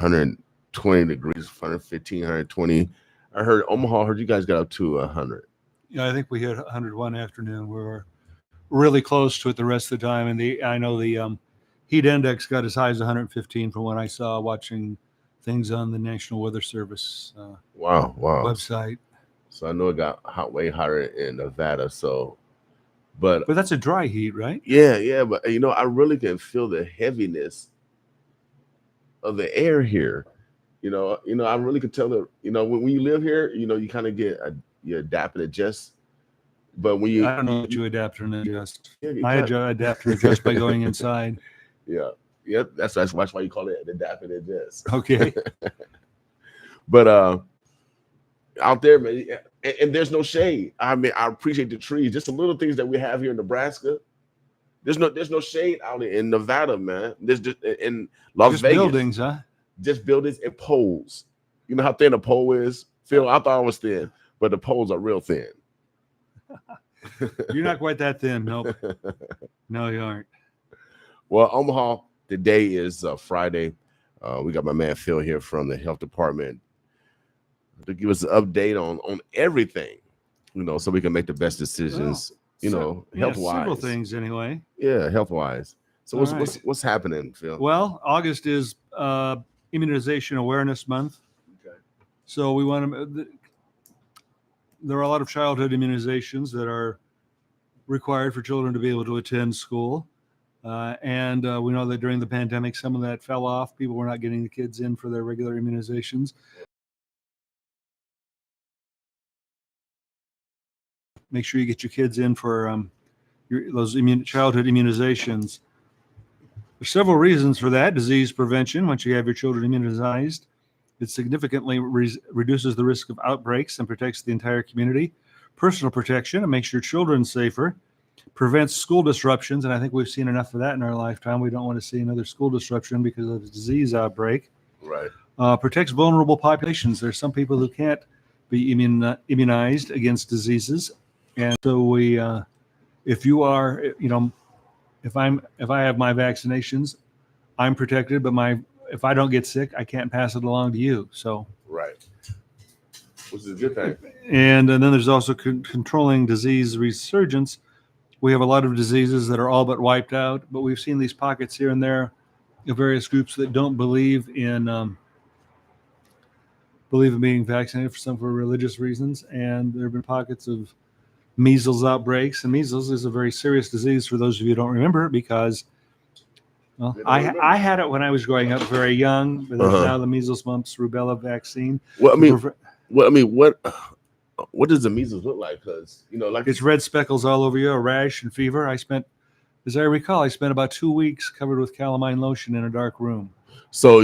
120 degrees, 115, 120. I heard Omaha. Heard you guys got up to 100. Yeah, I think we hit 101 afternoon. We were really close to it the rest of the time, and I know the heat index got as high as 115 from what I saw watching things on the National Weather Service Wow, wow. website. So I know it got way hotter in Nevada. So, but But that's a dry heat, right? yeah, yeah. But I really can feel the heaviness of the air here. I really could tell that. When you live here, you kind of you adapt and adjust. But when I don't know what you adapt and adjust. yeah, I adapt and adjust by going inside. yeah, yeah. That's why you call it adapt and adjust. Okay. But out there, man, and there's no shade. I mean, I appreciate the trees. Just the little things that we have here in Nebraska. There's no shade out in Nevada, man. There's just in Las Just Vegas. buildings, huh? Just buildings and poles. You know how thin a pole is? Phil, I thought it was thin, but the poles are real thin. You're not quite that thin. Nope. No, you aren't. Well, Omaha, today is Friday. We got my man Phil here from the health department to give us an update on everything, so we can make the best decisions, health-wise. Several things anyway. Yeah, health-wise. So what's happening, Phil? Well, August is Immunization Awareness Month. Okay. So we want to. There are a lot of childhood immunizations that are required for children to be able to attend school. And we know that during the pandemic, some of that fell off. People were not getting the kids in for their regular immunizations. Make sure you get your kids in for those childhood immunizations. There's several reasons for that. Disease prevention. Once you have your children immunized, it significantly reduces the risk of outbreaks and protects the entire community. Personal protection. It makes your children safer. Prevents school disruptions, and I think we've seen enough of that in our lifetime. We don't want to see another school disruption because of a disease outbreak. Right. Protects vulnerable populations. There's some people who can't be immunized against diseases, and so we, if you are, if I have my vaccinations, I'm protected. But if I don't get sick, I can't pass it along to you. So right, which is a good thing. And then there's also controlling disease resurgence. We have a lot of diseases that are all but wiped out, but we've seen these pockets here and there of various groups that don't believe in being vaccinated for religious reasons. And there have been pockets of measles outbreaks, and measles is a very serious disease for those of you who don't remember, because I had it when I was growing up very young, but there's now the measles, mumps, rubella vaccine. Well, what does the measles look like? Because it's red speckles all over you, a rash and fever. As I recall, I spent about 2 weeks covered with calamine lotion in a dark room. So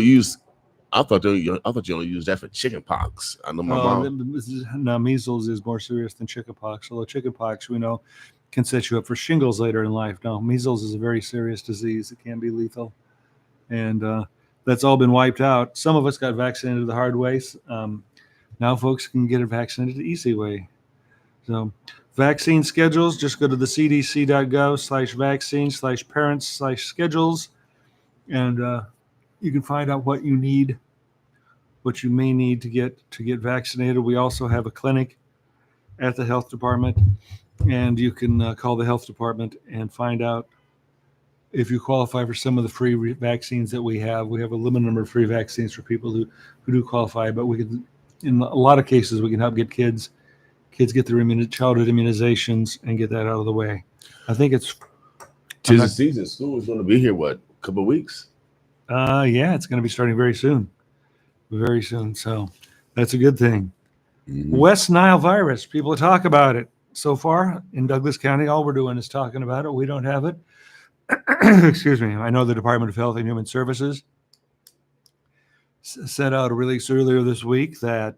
I thought you only used that for chicken pox. I know my mom. Now measles is more serious than chicken pox. Although chicken pox, we know, can set you up for shingles later in life. No, measles is a very serious disease. It can be lethal, and that's all been wiped out. Some of us got vaccinated the hard way. Now folks can get it vaccinated the easy way. So vaccine schedules, just go to the cdc.gov/vaccine/parents/schedules, and you can find out what you may need to get vaccinated. We also have a clinic at the health department, and you can call the health department and find out if you qualify for some of the free vaccines that we have. We have a limited number of free vaccines for people who do qualify, but we can, in a lot of cases, we can help get kids get their childhood immunizations and get that out of the way. I think it's the season. School is going to be here, a couple of weeks? Yeah, it's going to be starting very soon. Very soon. So that's a good thing. Mm-hmm. West Nile virus. People talk about it. So far in Douglas County, all we're doing is talking about it. We don't have it. Excuse me. I know the Department of Health and Human Services sent out a release earlier this week that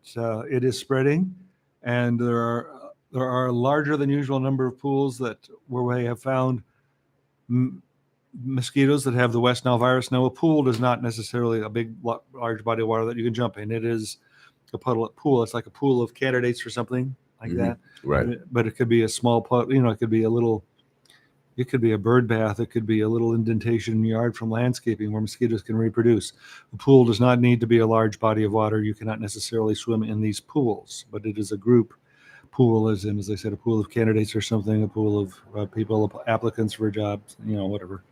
it is spreading, and there are a larger than usual number of pools where we have found mosquitoes that have the West Nile virus. Now, a pool is not necessarily a big, large body of water that you can jump in. It is a pool. It's like a pool of candidates for something like that. Right. But it could be a small pool. It could be a little It could be a bird bath. It could be a little indentation in your yard from landscaping where mosquitoes can reproduce. A pool does not need to be a large body of water. You cannot necessarily swim in these pools, but it is a group pool, as in, as I said, a pool of candidates or something, a pool of people, applicants for jobs, whatever,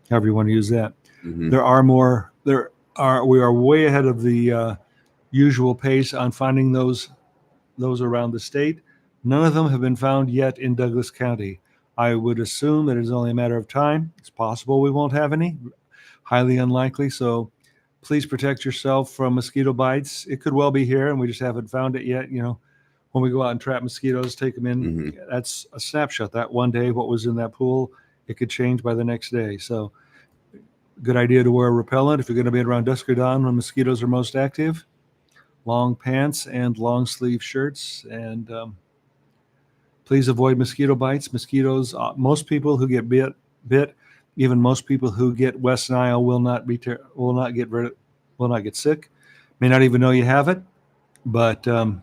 however you want to use that. Mm-hmm. We are way ahead of the usual pace on finding those around the state. None of them have been found yet in Douglas County. I would assume that it's only a matter of time. It's possible we won't have any, highly unlikely. So please protect yourself from mosquito bites. It could well be here, and we just haven't found it yet. When we go out and trap mosquitoes, take them in. Mm-hmm. That's a snapshot. That one day, what was in that pool, it could change by the next day. So good idea to wear a repellent if you're going to be around dusk or dawn when mosquitoes are most active. Long pants and long sleeve shirts, and please avoid mosquito bites. Mosquitoes. Most people who get bit, even most people who get West Nile will not get sick. May not even know you have it, but the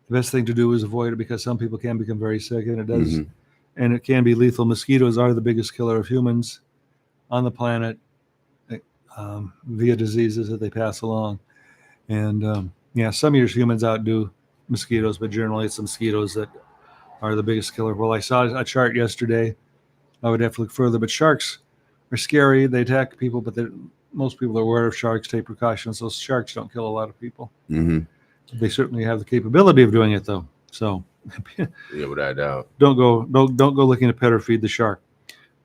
best thing to do is avoid it because some people can become very sick, and it does, Mm-hmm. and it can be lethal. Mosquitoes are the biggest killer of humans on the planet via diseases that they pass along. And some years humans outdo mosquitoes, but generally it's the mosquitoes that are the biggest killer. Well, I saw a chart yesterday. I would have to look further, but sharks are scary. They attack people, but most people are aware of sharks, take precautions. So sharks don't kill a lot of people. Mm-hmm. They certainly have the capability of doing it, though. So Yeah, without a doubt. don't go looking to pet or feed the shark.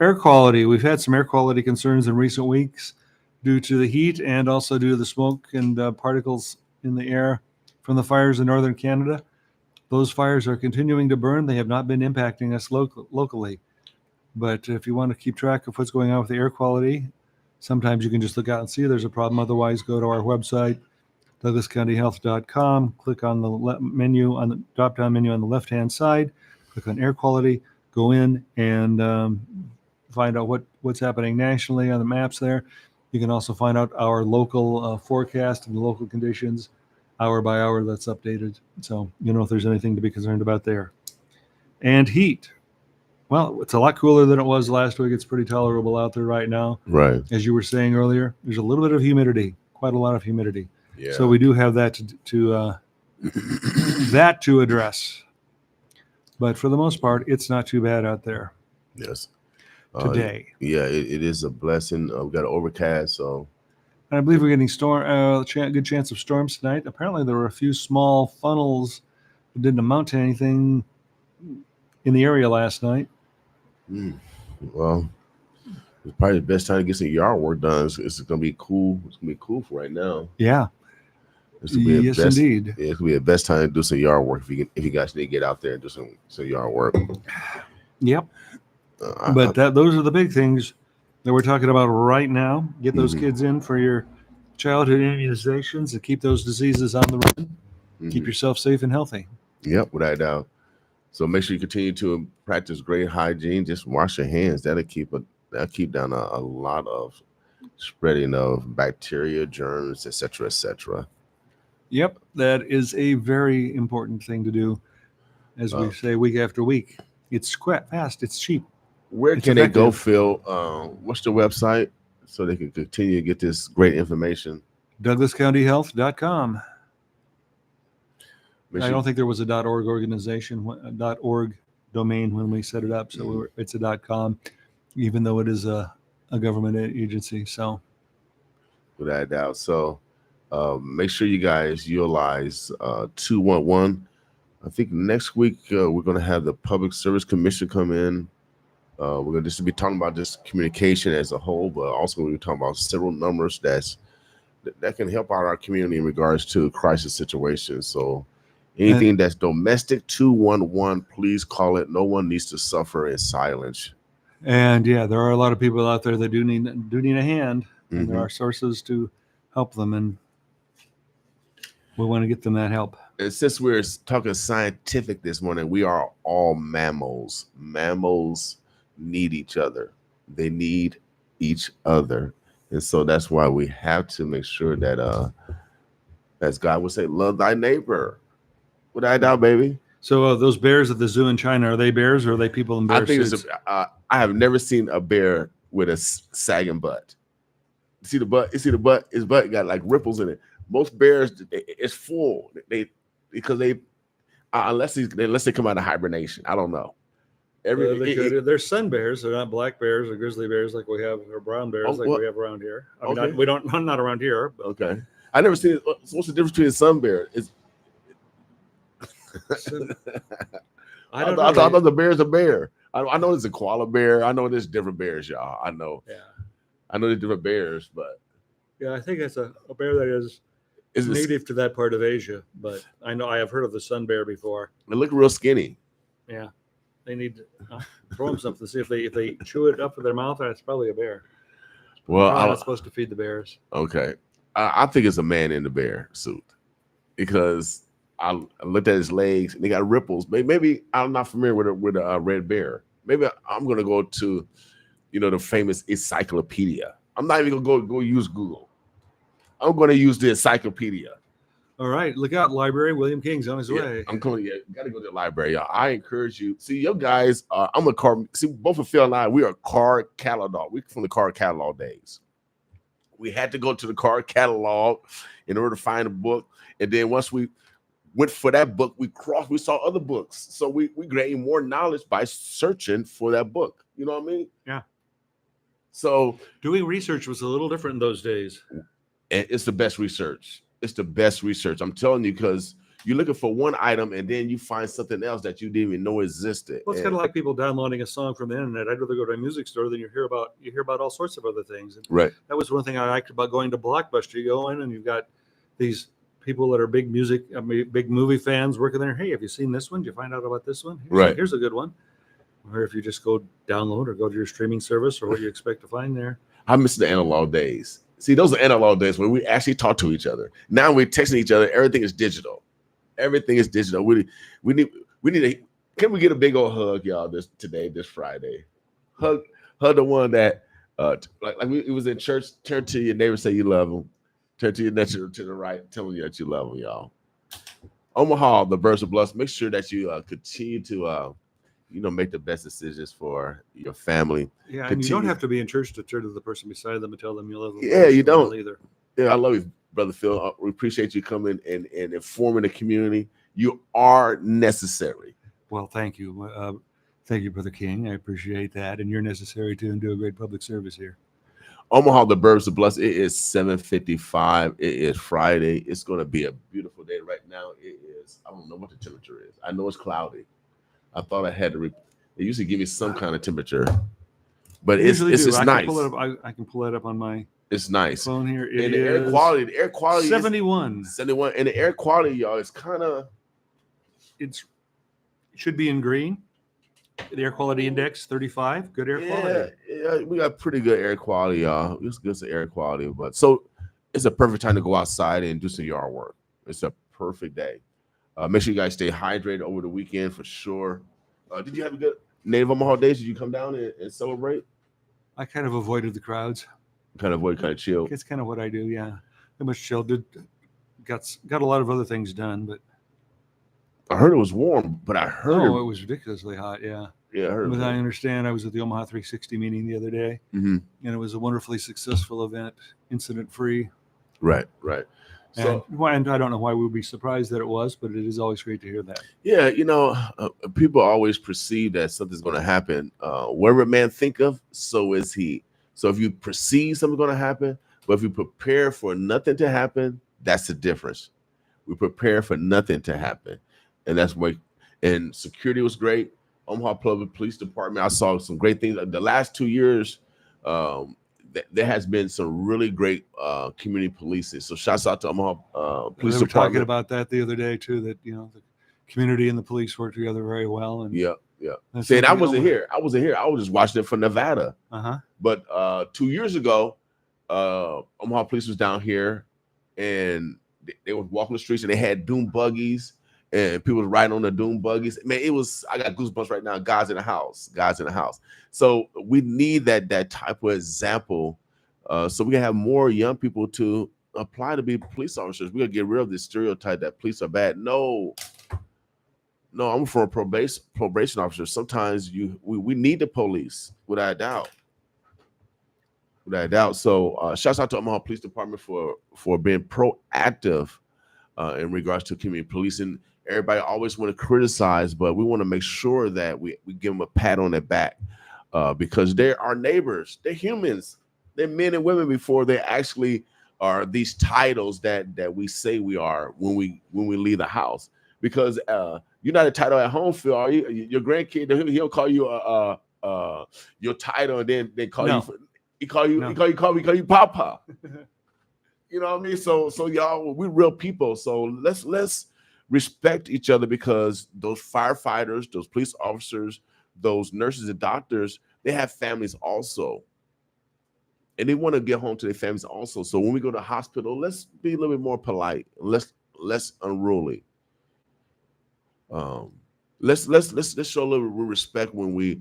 Air quality. We've had some air quality concerns in recent weeks due to the heat and also due to the smoke and particles in the air from the fires in northern Canada. Those fires are continuing to burn. They have not been impacting us locally. But if you want to keep track of what's going on with the air quality, sometimes you can just look out and see there's a problem. Otherwise, go to our website, douglascountyhealth.com, click on the menu, on the drop-down menu on the left-hand side, click on air quality, go in and find out what's happening nationally on the maps there. You can also find out our local forecast and the local conditions hour by hour that's updated. So if there's anything to be concerned about there. And heat. Well, it's a lot cooler than it was last week. It's pretty tolerable out there right now. Right. As you were saying earlier, there's a little bit of humidity, quite a lot of humidity. Yeah. So we do have that to address. But for the most part, it's not too bad out there. Yes. Today. Yeah, it is a blessing. We've got an overcast, so. And I believe we're getting good chance of storms tonight. Apparently, there were a few small funnels that didn't amount to anything in the area last night. Well, it's probably the best time to get some yard work done. It's going to be cool. It's going to be cool for right now. Yeah. Yes, indeed. Yeah, it's going to be the best time to do some yard work if you guys need to get out there and do some yard work. Yep. But those are the big things that we're talking about right now. Get those kids in for your childhood immunizations and keep those diseases on the run. Keep yourself safe and healthy. Yep, without a doubt. So make sure you continue to practice great hygiene. Just wash your hands. That'll keep down a lot of spreading of bacteria, germs, etc., etc. Yep, that is a very important thing to do. As we say week after week, it's quick, fast, it's cheap. Where can they go, Phil? What's the website so they can continue to get this great information? DouglasCountyHealth.com. I don't think there was a .org organization, .org domain when we set it up. So it's a .com, even though it is a government agency. So, without a doubt. So, make sure you guys utilize 211. I think next week we're going to have the Public Service Commission come in. We're going to just be talking about just communication as a whole, but also we're talking about several numbers that can help out our community in regards to crisis situations. So anything that's domestic, 211, please call it. No one needs to suffer in silence. And yeah, there are a lot of people out there that do need a hand, and there are sources to help them, and we want to get them that help. And since we're talking scientific this morning, we are all mammals. Mammals need each other. They need each other. And so that's why we have to make sure that, as God would say, love thy neighbor. Without a doubt, baby. So those bears at the zoo in China, are they bears or are they people in I bear think it's suits? I have never seen a bear with a sagging butt. You see the butt? You see the butt? His butt got like ripples in it. Most bears, it's full. They because they unless they come out of hibernation. I don't know. They could. They're sun bears. They're not black bears or grizzly bears like we have, or brown bears Oh, like what? we have around here. I mean, Okay, we don't. Not around here, but okay. I never seen it. What's the difference between a sun bear? It's sun, I I, don't thought, know. I thought the bear's a bear. I know there's a koala bear. I know there's different bears, y'all. Yeah, I know there's different bears, but yeah. I think it's a bear that is is it? native to that part of Asia. But I know I have heard of the sun bear before. It look real skinny. Yeah, they need to throw them something to see if they chew it up with their mouth. That's probably a bear. Well, Probably not supposed to feed the bears. okay. I think it's a man in the bear suit because I looked at his legs and they got ripples. Maybe I'm not familiar with a red bear. Maybe I'm gonna go to, the famous encyclopedia. I'm not even gonna go use Google. I'm gonna use the encyclopedia. All right, look out, library. William King's on his Yeah, way. I'm coming. Yeah, gotta go to the library, y'all. I encourage you. See, your guys. I'm a car. See, both of Phil and I, we are car catalog. We're from the car catalog days. We had to go to the car catalog in order to find a book, and then once we went for that book, we saw other books, so we gained more knowledge by searching for that book. You know what I mean? Yeah. So Doing research was a little different in those days. it's the best research. It's the best research. I'm telling you, because you're looking for one item and then you find something else that you didn't even know existed. Well, it's kind of like people downloading a song from the internet. I'd rather go to a music store than you hear about all sorts of other things. And Right. that was one thing I liked about going to Blockbuster. You go in and you've got these people that are big big movie fans working there. Hey, have you seen this one? Did you find out about this one? Right. Here's a good one. Or if you just go download or go to your streaming service or what you expect to find there. I miss the analog days. See, those are analog days when we actually talk to each other. Now we're texting each other. Everything is digital. Everything is digital. We need a. Can we get a big old hug, y'all? This Friday, hug the one that it was in church. Turn to your neighbor, say you love them. Turn to your neighbor to the right, tell them that you love them, y'all. Omaha, the birds of blessed. Make sure that you continue to make the best decisions for your family. Yeah, and you don't have to be in church to turn to the person beside them and tell them you love them. Yeah, you don't either. Yeah, I love you, Brother Phil. We appreciate you coming and informing the community. You are necessary. Well, thank you. Thank you, Brother King. I appreciate that. And you're necessary too, and do a great public service here. Omaha, the birds of blessed. It is 7:55. It is Friday. It's going to be a beautiful day. Right now, it is. I don't know what the temperature is. I know it's cloudy. I thought I had to. They usually give me some kind of temperature, but it's nice. I can pull that up on my It's nice. phone here. And the air quality 71. 71. And the air quality, y'all, is kind of. It should be in green. The air quality index 35. Good air quality. Yeah, we got pretty good air quality, y'all. It's good air quality, but so it's a perfect time to go outside and do some yard work. It's a perfect day. Make sure you guys stay hydrated over the weekend for sure. Did you have a good Native Omaha days? Did you come down and celebrate? I kind of avoided the crowds. Kind of chill. It's kind of what I do. Yeah, I much chill. Got a lot of other things done, but I heard it was warm, but I heard it was ridiculously hot. Yeah. Yeah, I heard. But I understand. I was at the Omaha 360 meeting the other day, and it was a wonderfully successful event, incident-free. Right. So, and I don't know why we would be surprised that it was, but it is always great to hear that. Yeah, people always perceive that something's going to happen. Whatever man think of, so is he. So if you perceive something's going to happen, but if you prepare for nothing to happen, that's the difference. We prepare for nothing to happen, and that's why. And security was great. Omaha Public Police Department. I saw some great things. The last 2 years, there has been some really great community policing. So shouts out to Omaha Police We were Department. talking about that the other day too. That the community and the police work together very well. And yeah. See, I wasn't here. I was just watching it from Nevada. But 2 years ago, Omaha Police was down here, and they were walking the streets, and they had dune buggies. And people was riding on the dune buggies. Man, I got goosebumps right now. God's in the house. So we need that type of example, so we can have more young people to apply to be police officers. We gotta get rid of this stereotype that police are bad. No, No, I'm for a probation officer. Sometimes we need the police, without a doubt. Without a doubt. So shouts out to Omaha Police Department for being proactive in regards to community policing. Everybody always want to criticize, but we want to make sure that we give them a pat on the back because they're our neighbors. They're humans. They're men and women before they actually are these titles that we say we are when we leave the house. Because you're not a title at home, Phil. Are you? Your grandkid, he'll call you your title, and then call No. you. He call you. No. He call you Papa. You know what I mean? So y'all, we're real people. So let's respect each other because those firefighters, those police officers, those nurses and doctors, they have families also. And they want to get home to their families also. So when we go to the hospital, let's be a little bit more polite, less unruly. Um, let's show a little respect when we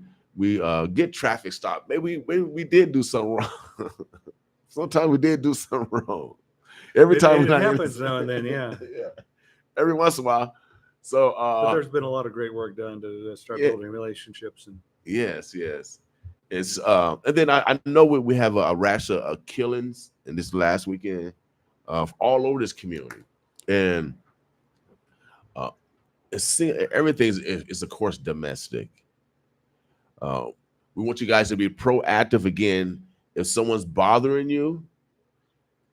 get traffic stopped. Maybe we did do something wrong. Sometimes we did do something wrong. Every time it happens now and then, yeah. yeah. Every once in a while. So But there's been a lot of great work done to start building relationships and yes. It's and then I know we have a rash of killings in this last weekend all over this community. And everything is of course domestic. We want you guys to be proactive again. If someone's bothering you,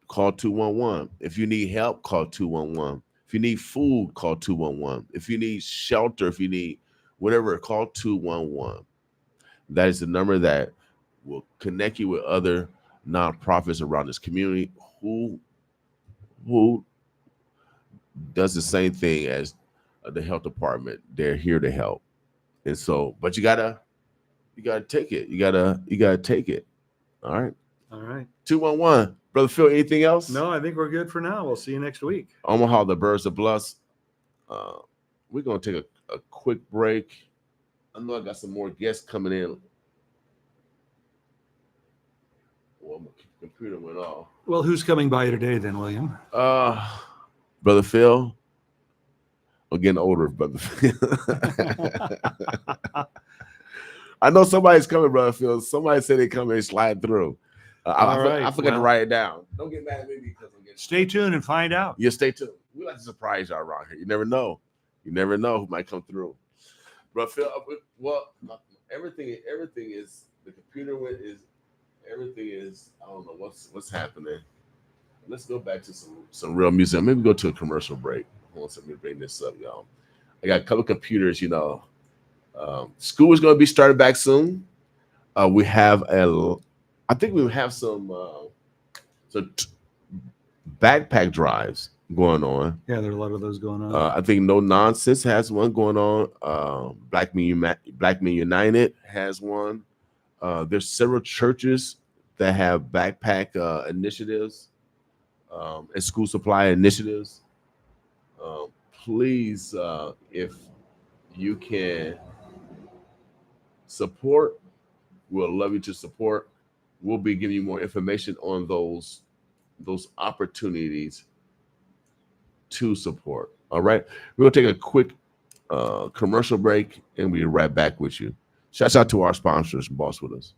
call 211. If you need help, call 211. If you need food, call 211. If you need shelter, if you need whatever, call 211. That is the number that will connect you with other nonprofits around this community who does the same thing as the health department. They're here to help. And so, but you gotta take it. You gotta take it. All right. 211. Brother Phil, anything else? No, I think we're good for now. We'll see you next week. Omaha, the Birds of Bless. We're gonna take a quick break. I know I got some more guests coming in. Well, my computer went off. Well, who's coming by today then, William? Brother Phil. I'm getting older, Brother Phil. I know somebody's coming, Brother Phil. Somebody said they come and slide through. I forgot to write it down. Don't get mad at me because I'm getting. Stay tuned and find out. Yeah, stay tuned. We like to surprise y'all around here. You never know. You never know who might come through. But Phil, well, everything is the computer is everything is. I don't know what's happening. Let's go back to some real music. Maybe go to a commercial break. Hold on, let me bring this up, y'all. I got a couple computers. School is going to be started back soon. We have I think we have some backpack drives going on. Yeah, there are a lot of those going on. I think No Nonsense has one going on. Black Men United has one. There's several churches that have backpack initiatives and school supply initiatives. Please, if you can support, we'll love you to support. We'll be giving you more information on those opportunities to support. All right. We're going to take a quick commercial break and we'll be right back with you. Shouts out to our sponsors, Boss With Us.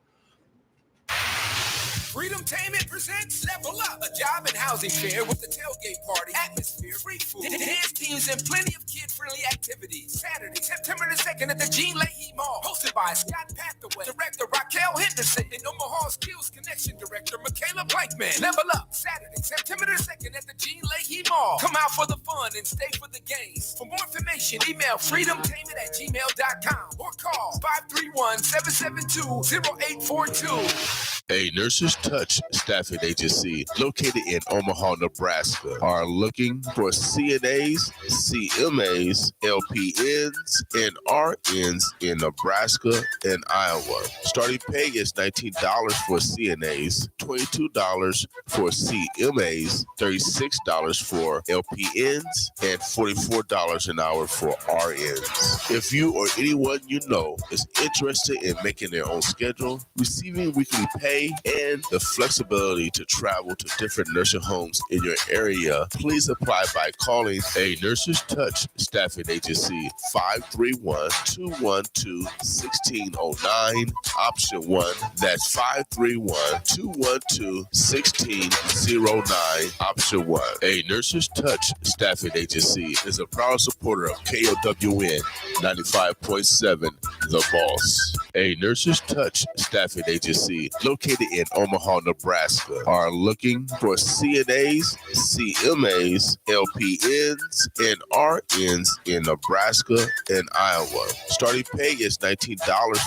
Freedomtainment presents Level Up, a job and housing fair with the tailgate party, atmosphere, free food, dance teams, and plenty of kid-friendly activities. Saturday, September the 2nd at the Gene Leahy Mall, hosted by Scott Pathaway, director Raquel Henderson, and Omaha Skills Connection director Michaela Blankman. Level Up, Saturday, September the 2nd at the Gene Leahy Mall. Come out for the fun and stay for the games. For more information, email freedomtainment@gmail.com or call 531-772-0842. A Nurses Touch staffing agency located in Omaha, Nebraska are looking for CNAs, CMAs, LPNs, and RNs in Nebraska and Iowa. Starting pay is $19 for CNAs, $22 for CMAs, $36 for LPNs, and $44 an hour for RNs. If you or anyone you know is interested in making their own schedule, receiving weekly pay, and the flexibility to travel to different nursing homes in your area, please apply by calling a Nurses Touch staffing agency 531-212-1609, option 1. That's 531-212-1609, option 1. A Nurses Touch staffing agency is a proud supporter of KOWN 95.7 The Boss. A Nurses Touch staffing agency located in Omaha, Nebraska are looking for CNAs, CMAs, LPNs, and RNs in Nebraska and Iowa. Starting pay is $19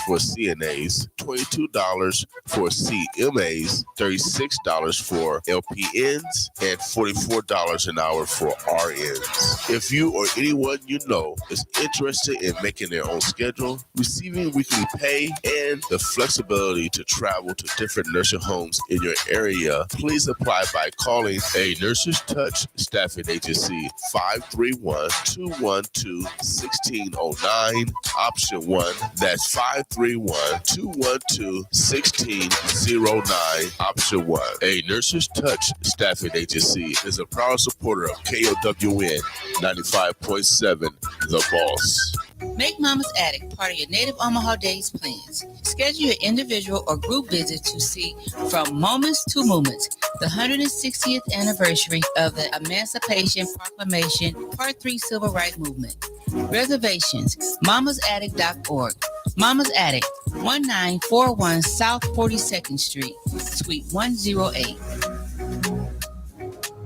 for CNAs, $22 for CMAs, $36 for LPNs, and $44 an hour for RNs. If you or anyone you know is interested in making their own schedule, receiving weekly pay, and the flexibility to travel to different nursing homes in your area, please apply by calling a Nurses Touch staffing agency 531-212-1609, option 1. That's 531-212-1609, option 1. A Nurses Touch staffing agency is a proud supporter of KOWN 95.7 The Boss. Make Mama's Attic part of your Native Omaha Days plans. Schedule your individual or group visit to see From Moments to Movements, the 160th anniversary of the Emancipation Proclamation Part 3 Civil Rights Movement. Reservations, mamasattic.org. Mama's Attic, 1941 South 42nd Street, Suite 108.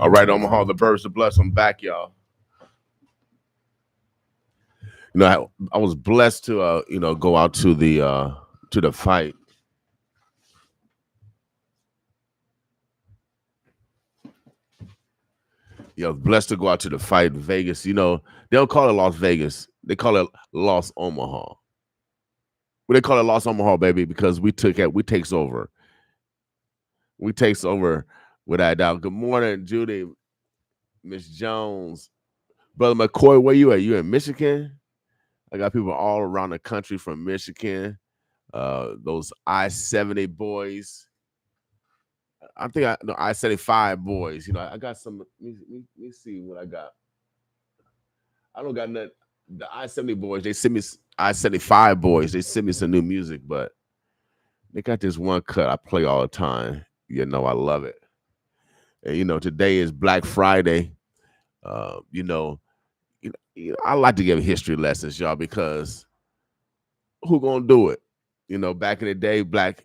All right, Omaha, the birds are blessed. I'm back, y'all. You know, I was blessed to go out to the fight. Yeah, I was blessed to go out to the fight in Vegas. You know, they don't call it Las Vegas. They call it Los Omaha. Well, they call it Los Omaha, baby, because we takes over. We takes over without doubt. Good morning, Judy, Miss Jones. Brother McCoy, where you at? You in Michigan? I got people all around the country from Michigan. Those I-70 boys. I think I-75 boys. You know, I got some. Let me see what I got. I don't got nothing. The I-70 boys, they send me I-75 boys. They send me some new music, but they got this one cut I play all the time. You know, I love it. And you know, today is Black Friday. I like to give history lessons, y'all, because who gonna do it? You know, back in the day, Black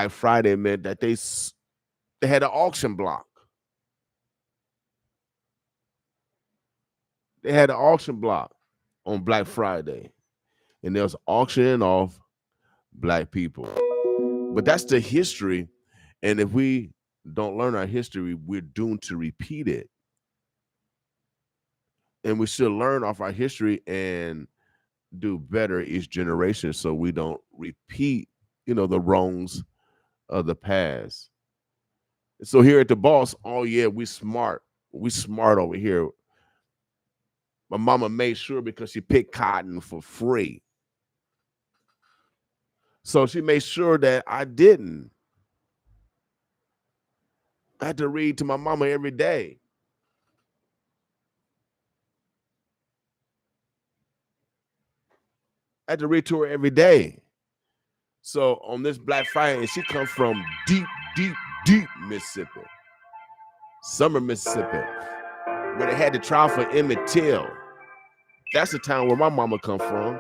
Friday meant that they had an auction block. They had an auction block on Black Friday, and they was auctioning off Black people. But that's the history, and if we don't learn our history, we're doomed to repeat it. And we should learn off our history and do better each generation so we don't repeat, the wrongs of the past. So here at the Boss, oh yeah, we smart. We smart over here. My mama made sure because she picked cotton for free. So she made sure that I didn't. I had to read to my mama every day. I had to read to her every day. So on this Black Friday, and she comes from deep, deep, deep Mississippi. Summer, Mississippi, where they had the trial for Emmett Till. That's the town where my mama come from.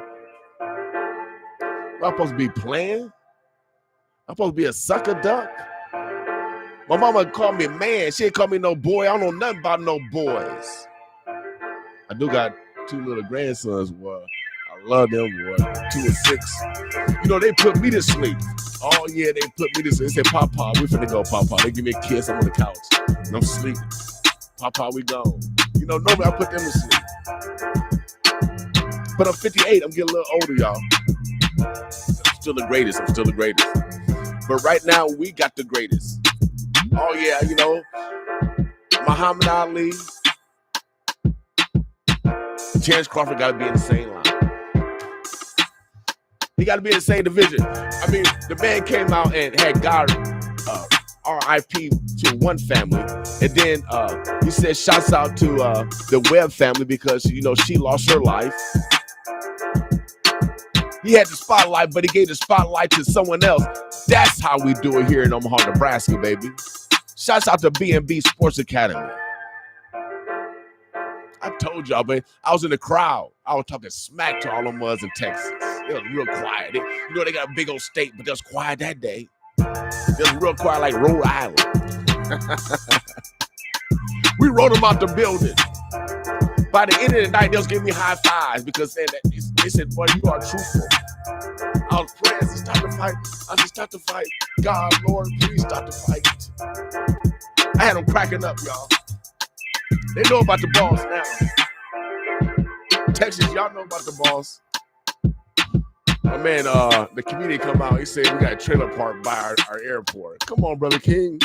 I'm supposed to be playing? I'm supposed to be a sucker duck? My mama called me man. She ain't call me no boy. I don't know nothing about no boys. I do got 2 little grandsons, boy. I love them, boy. 2 and 6. They put me to sleep. Oh, yeah, they put me to sleep. They said, Papa, we finna go, Papa. They give me a kiss. I'm on the couch. And I'm sleeping. Papa, we gone. Normally I put them to sleep. But I'm 58. I'm getting a little older, y'all. I'm still the greatest. But right now, we got the greatest. Oh, yeah, Muhammad Ali. Terrence Crawford got to be in the same line. He got to be in the same division. I mean, the man came out and had God RIP to one family, and then he said shouts out to the Webb family because she lost her life. He had the spotlight, but he gave the spotlight to someone else. That's how we do it here in Omaha, Nebraska, baby. Shouts out to B&B Sports Academy. I told y'all, man, I was in the crowd. I was talking smack to all them us in Texas. It was real quiet. They got a big old state, but they was quiet that day. It was real quiet like Rhode Island. We wrote them out the building. By the end of the night, they was giving me high fives because they said, boy, you are truthful. I was praying, I said, stop the fight. I said, stop the fight. God, Lord, please stop the fight. I had them cracking up, y'all. They know about the boss now. Texas, y'all know about the boss. My man, the comedian come out. He said we got a trailer park by our airport. Come on, brother King.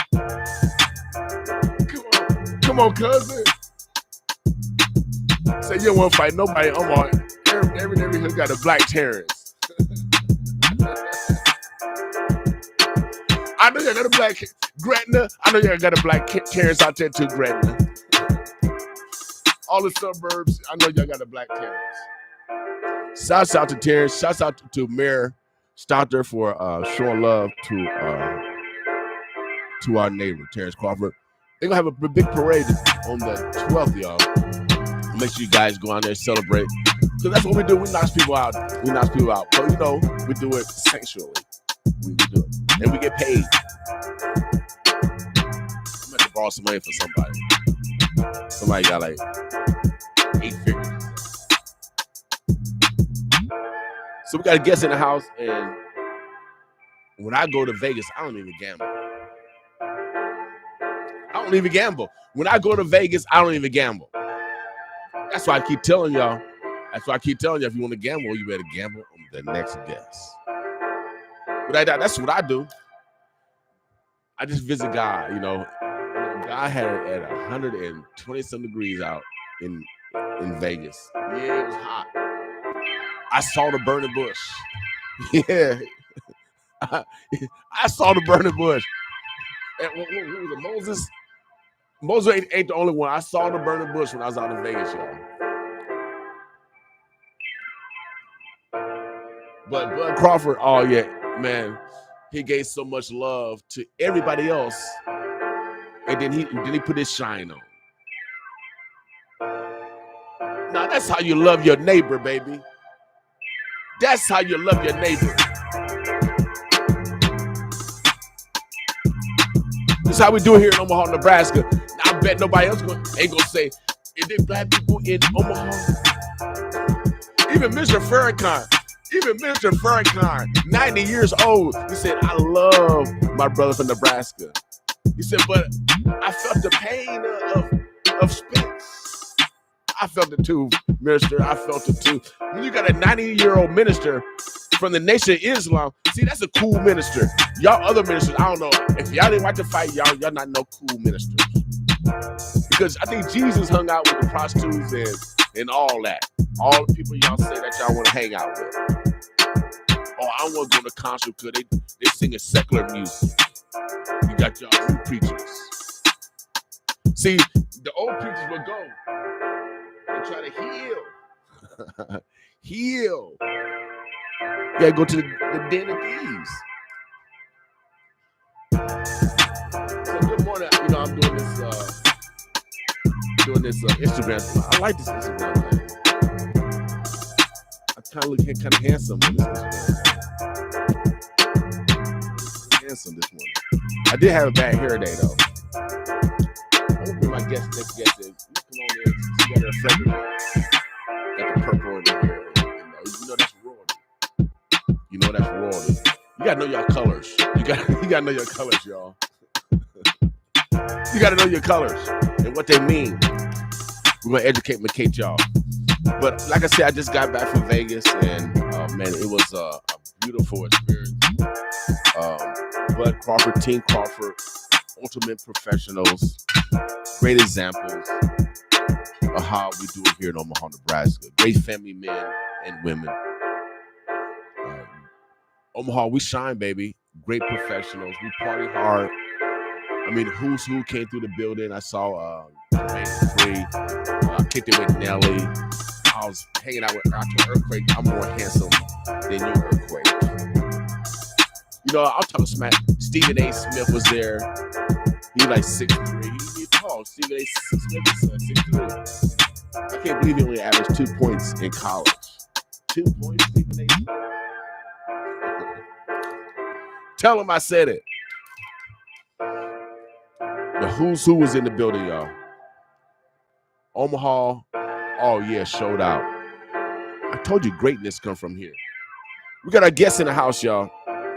Come on, cousin. Say you don't want to fight nobody. I'm on. Every neighborhood got a black Terrence. I know you got a black Gretna. I know you got a black Terrence out there too, Gretna. All the suburbs, I know y'all got a black Terrence. Shouts out to Terrence. Shouts out to Mayor Stotter for showing love to our neighbor, Terrence Crawford. They're going to have a big parade on the 12th, y'all. Make sure you guys go out there and celebrate. Because that's what we do. We knock people out. But, we do it sexually. We do it. And we get paid. I'm going to borrow some money for somebody. Somebody got like 8 figures. So we got a guest in the house, and when I go to Vegas, I don't even gamble. When I go to Vegas, I don't even gamble. That's why I keep telling y'all. If you want to gamble, you better gamble on the next guest. But that's what I do. I just visit God, God had it at 120-some degrees out in Vegas. Yeah, it was hot. I saw the burning bush. Yeah. I saw the burning bush. And what was it, Moses? Moses ain't the only one. I saw the burning bush when I was out in Vegas, y'all. But Bud Crawford, oh yeah, man, he gave so much love to everybody else. And then he put his shine on. Now that's how you love your neighbor, baby. That's how you love your neighbor. This is how we do it here in Omaha, Nebraska. I bet nobody else ain't gonna say, is there black people in Omaha? Even Mr. Farrakhan, 90 years old, he said, I love my brother from Nebraska. He said, but I felt the pain of Spence. I felt it too, minister. I felt it too. When you got a 90-year-old minister from the Nation of Islam, see, that's a cool minister. Y'all other ministers, I don't know. If y'all didn't like to fight, y'all not no cool ministers. Because I think Jesus hung out with the prostitutes and all that. All the people y'all say that y'all want to hang out with. Oh, I don't want to go to concert because they singing secular music. You got y'all new preachers. See, the old preachers would go and try to heal. You gotta go to the den of thieves. So good morning. I'm doing this Instagram. I like this Instagram, man. I kind of look kind of handsome on this Instagram. Handsome this morning. I did have a bad hair day though. Hopefully my next guest is come on there. She got her fragrance. Got the purple in her hair. That's royalty. That's royalty. You gotta know your colors. You gotta know your colors, y'all. You gotta know your colors and what they mean. We're gonna educate y'all. But like I said, I just got back from Vegas, and man, it was a beautiful experience. Bud Crawford, Team Crawford, ultimate professionals, great examples of how we do it here in Omaha, Nebraska. Great family men and women. Omaha, we shine, baby. Great professionals. We party hard. I mean, who's who came through the building. I saw Jermaine Free. I kicked it with Nelly. I was hanging out with after Earthquake. I'm more handsome than you, Earthquake. You know, I'll talk smack. Stephen A. Smith was there. He like 6'3". He's tall. Stephen A. Smith is 6'3". I can't believe he only averaged 2 points in college. 2 points, Stephen A. Smith. Tell him I said it. The who's who was in the building, y'all. Omaha, oh yeah, showed out. I told you greatness come from here. We got our guests in the house, y'all.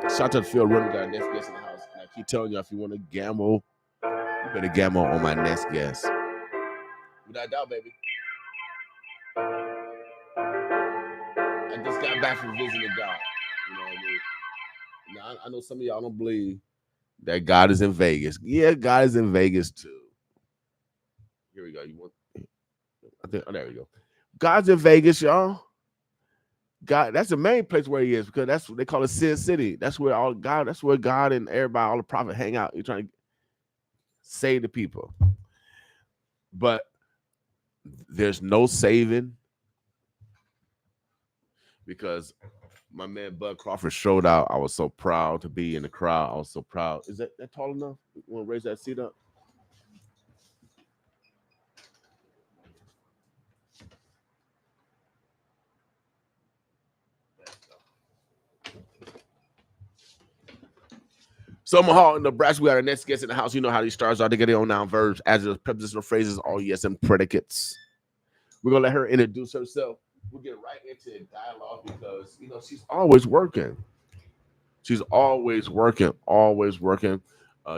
Shout out to Phil Rooney, got our next guest in the house. And I keep telling you, if you want to gamble, you better gamble on my next guest. Without doubt, baby. I just got back from visiting God. You know what I mean? Now, I know some of y'all don't believe that God is in Vegas. Yeah, God is in Vegas too. Here we go. You want? I think. Oh, there we go. God's in Vegas, y'all. God, that's the main place where He is because that's what they call it, Sin City. That's where all God. That's where God and everybody, all the prophets, hang out. You're trying to save the people, but there's no saving because my man Bud Crawford showed out. I was so proud to be in the crowd. I was so proud. Is that tall enough? You want to raise that seat up? So Omaha, Nebraska, we got our next guest in the house. You know how these stars are. They get their own noun, verbs, adjectives, prepositional phrases, all yes, and predicates. We're going to let her introduce herself. We'll get right into dialogue because, you know, she's always working. She's always working,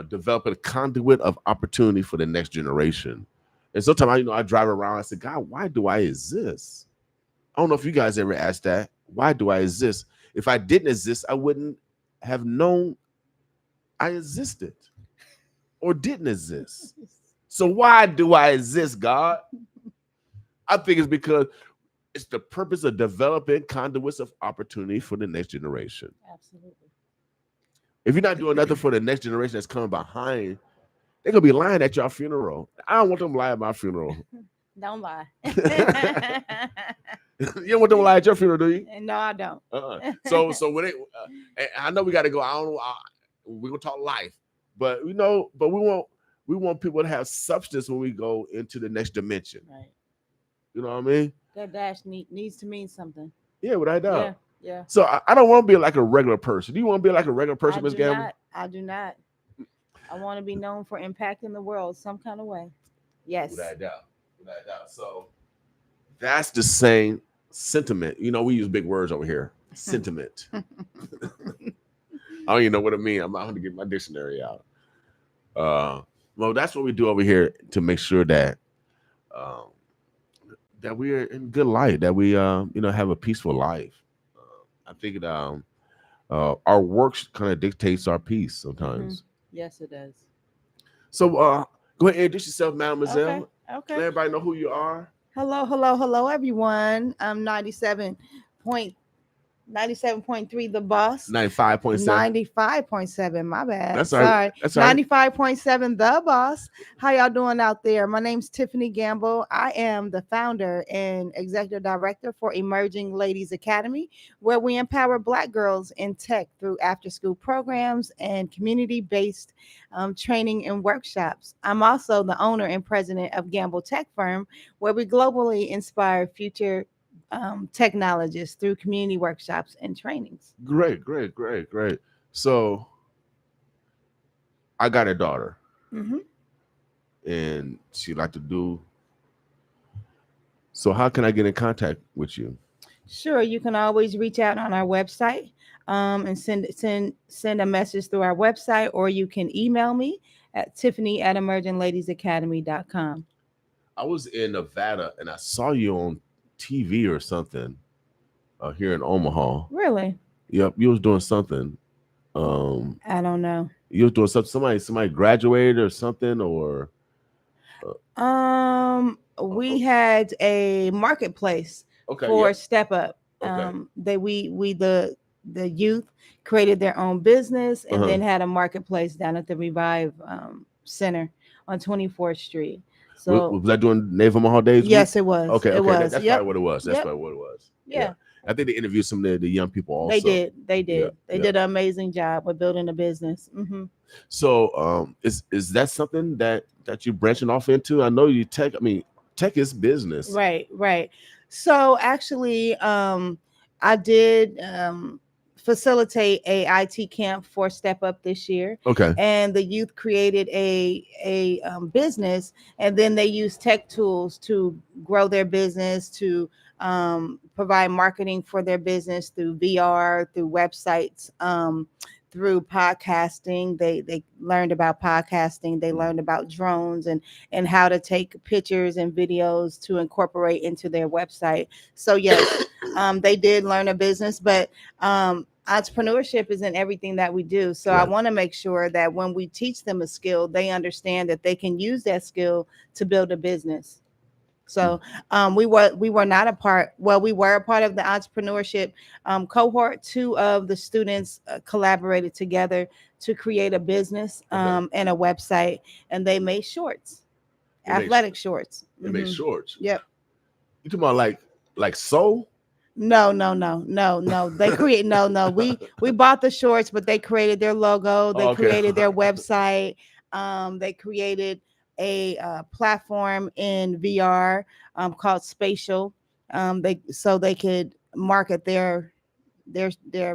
developing a conduit of opportunity for the next generation. And sometimes, I drive around. I say, God, why do I exist? I don't know if you guys ever asked that. Why do I exist? If I didn't exist, I wouldn't have known I existed or didn't exist. So why do I exist, God? I think it's because it's the purpose of developing conduits of opportunity for the next generation. Absolutely. If you're not doing nothing for the next generation that's coming behind, they're going to be lying at your funeral. I don't want them to lie at my funeral. Don't lie. You don't want them to lie at your funeral, do you? No, I don't. So when I know we got to go. I don't know. We're gonna talk life, but we want people to have substance when we go into the next dimension. Right. You know what I mean? That dash needs to mean something. Yeah, without doubt. Yeah. So I don't want to be like a regular person. Do you want to be like a regular person, Ms. Gamble? I do not. I want to be known for impacting the world some kind of way. Yes. Without doubt. So that's the same sentiment. We use big words over here. Sentiment. I don't even know what it means. I'm not going to get my dictionary out. Well, that's what we do over here to make sure that that we are in good light, that we have a peaceful life. I think our work kind of dictates our peace sometimes. Mm-hmm. Yes, it does. So go ahead and introduce yourself, mademoiselle. Okay. Let everybody know who you are. Hello, everyone. I'm 97.3 the boss. 95.7. 95.7, my bad. That's all right. Sorry. That's all right. 95.7 the boss. How y'all doing out there? My name's Tiffany Gamble. I am the founder and executive director for Emerging Ladies Academy, where we empower Black girls in tech through after-school programs and community-based training and workshops. I'm also the owner and president of Gamble Tech Firm, where we globally inspire future technologists through community workshops and trainings. Great. So I got a daughter, and she like to do. So how can I get in contact with you? Sure, you can always reach out on our website and send a message through our website, or you can email me at tiffany@emergingladiesacademy.com. I was in Nevada and I saw you on TV or something here in Omaha. Really? Yep, you was doing something. I don't know. You was doing something. Somebody graduated or something, or we had a marketplace for yep. Step Up. Okay. That we the the youth created their own business and Uh-huh. then had a marketplace down at the Revive Center on 24th Street. So Was that doing Naval Omaha Days week? yes, it was. Okay, It okay, was. that's Yep. probably what it was. That's Yep. probably what it was. Yeah, Yeah. I think they interviewed some of the young people They also. did. They Yeah, did. They yeah. did an amazing job with building a business. So, is that something that you're branching off into? I know you tech. I mean, tech is business. Right, right. So actually, I did facilitate a IT camp for Step Up this year, Okay. and the youth created a business, and then they used tech tools to grow their business, to provide marketing for their business through VR, through websites. Through podcasting, they learned about podcasting. They learned about drones and how to take pictures and videos to incorporate into their website. So yes, they did learn a business, but entrepreneurship is in everything that we do. So I Right. want to make sure that when we teach them a skill, they understand that they can use that skill to build a business. So we were not a part. Well, we were a part of the entrepreneurship cohort. Two of the students collaborated together to create a business and a website, and they made shorts, They made- athletic shorts. They made Mhm. shorts. Yep. You talking about like soul? No, no, no, no, no. They create no. We bought the shorts, but they created their logo. They Oh, okay. created their website. They created a platform in VR called Spatial. They could market their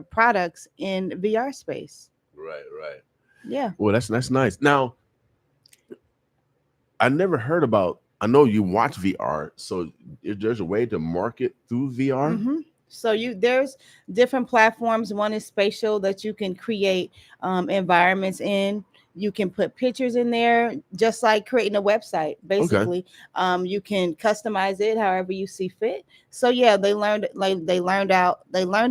products in VR space. Right, right. Yeah. Well, that's nice. Now, I never heard about. I know you watch VR, so if there's a way to market through VR. So there's different platforms. One is Spatial that you can create environments in. You can put pictures in there, just like creating a website. Basically, you can customize it however you see fit. So yeah, they learned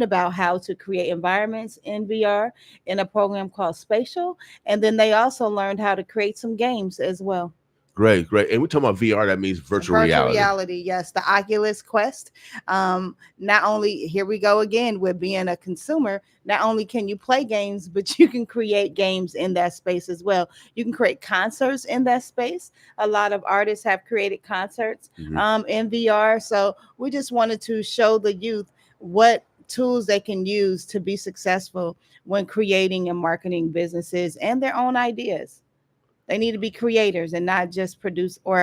about how to create environments in VR in a program called Spatial, and then they also learned how to create some games as well. Great, great. And we're talking about VR. That means virtual reality. Yes, the Oculus Quest. Not only, here we go again with being a consumer, not only can you play games, but you can create games in that space as well. You can create concerts in that space. A lot of artists have created concerts in VR. So we just wanted to show the youth what tools they can use to be successful when creating and marketing businesses and their own ideas. They need to be creators and not just produce or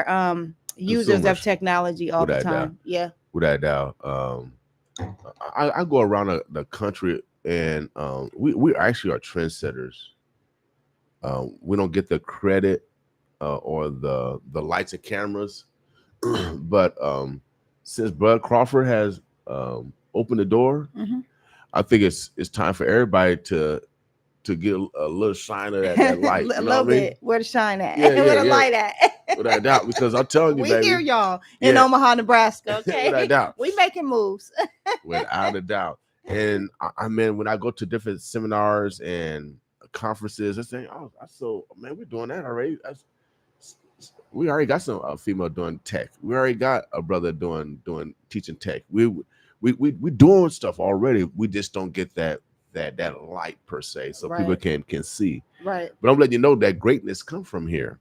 users of Consumers. technology all the Without doubt. time. Yeah. Without doubt. I go around the country and we actually are trendsetters. We don't get the credit or the lights and cameras, but since Bud Crawford has opened the door, I think it's time for everybody to get a little shine of that light. A little bit. Where the shine at? Yeah, Where the yeah. light at? Without doubt, because I'm telling you, We baby, hear y'all in Yeah. Omaha, Nebraska. Okay. Without doubt. We making moves. without a doubt. And I mean, when I go to different seminars and conferences, I say, "Oh, man, we're doing that already. We already got some female doing tech. We already got a brother doing teaching tech. We doing stuff already. We just don't get that light per se, so people Right. can see. Right. But I'm letting you know that greatness come from here.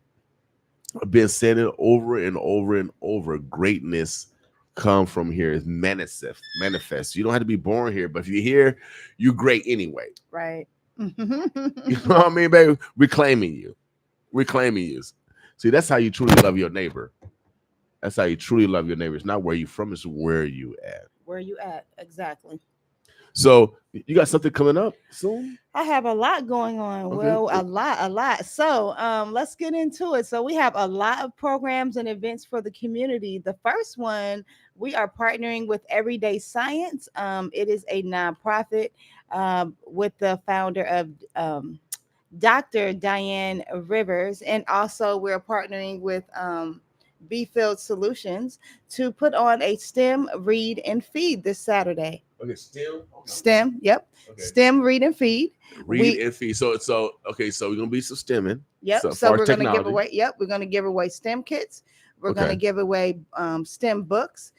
I've been saying it over and over and over. Greatness come from here. Is manifest. You don't have to be born here, but if you're here, you're great anyway. Right. You know what I mean, baby? Reclaiming you. See, that's how you truly love your neighbor. That's how you truly love your neighbor. It's not where you from, it's where you at. Where you at? Exactly. So you got something coming up soon? I have a lot going on. Okay. Well, a lot. So let's get into it. So we have a lot of programs and events for the community. The first one, we are partnering with Everyday Science. It is a nonprofit with the founder of Dr. Diane Rivers. And also we're partnering with Field Solutions to put on a STEM read and feed this Saturday. Okay, STEM. STEM, yep. Okay. STEM read and feed. Read and feed. So okay, so we're gonna be some STEMing. Yep. So we're gonna give away. Yep, we're gonna give away STEM kits. We're gonna give away STEM books.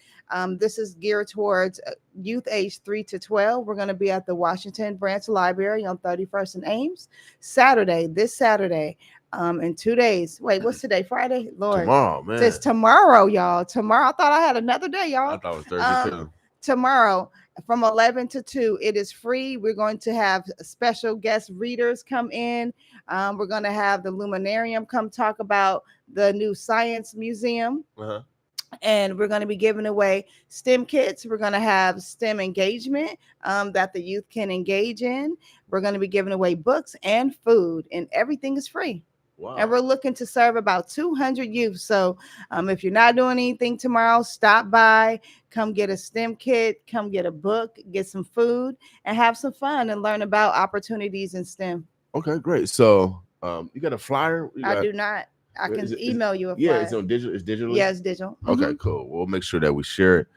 This is geared towards youth age 3 to 12. We're going to be at the Washington Branch Library on 31st and Ames, this Saturday. In 2 days. Wait, what's today? Friday? Lord. Tomorrow, man. It's tomorrow, y'all. Tomorrow. I thought I had another day, y'all. I thought it was Thursday too. Tomorrow from 11 to 2. It is free. We're going to have special guest readers come in. We're going to have the Luminarium come talk about the new science museum. Uh-huh. And we're going to be giving away STEM kits. We're going to have STEM engagement that the youth can engage in. We're going to be giving away books and food, and everything is free. Wow. And we're looking to serve about 200 youth. So if you're not doing anything tomorrow, stop by, come get a STEM kit, come get a book, get some food, and have some fun and learn about opportunities in STEM. Okay, great. So you got a flyer? I do not. I can email you a flyer. Yeah, it's on digital. It's digital. Yeah, it's digital. Okay, Mm-hmm. cool. We'll make sure that we share it.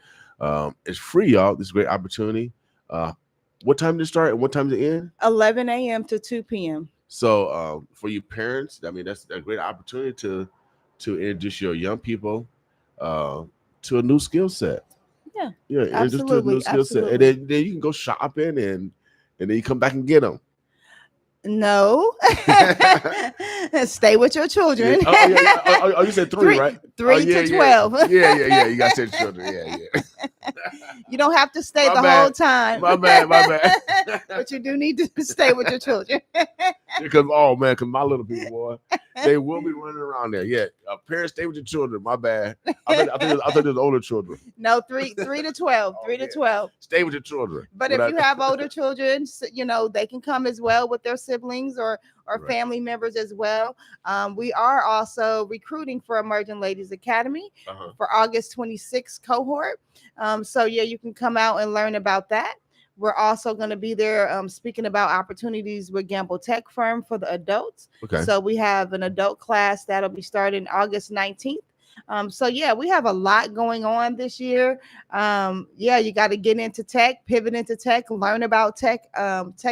It's free, y'all. This is a great opportunity. What time to start and what time to end? 11 a.m. to 2 p.m. So for you parents, I mean, that's a great opportunity to introduce your young people to a new skill set. Yeah, introduce to a new skill set, and then you can go shopping and then you come back and get them. No, stay with your children. Oh, you said three, right? 3 to 12. Yeah. You got to say children. Yeah. You don't have to stay whole time. My bad. But you do need to stay with your children. Because my little people, boy, they will be running around there. Yeah, parents, stay with your children. My bad. I thought it was older children. No, 3 to 12. 3 to 12. Stay with your children. But if you have older children, they can come as well with their siblings or right. Family members as well. We are also recruiting for Emerging Ladies Academy for August 26th cohort. So you can come out and learn about that. We're also going to be there speaking about opportunities with Gamble Tech Firm for the adults. Okay. So we have an adult class that'll be starting August 19th. We have a lot going on this year. You got to get into tech, pivot into tech, learn about tech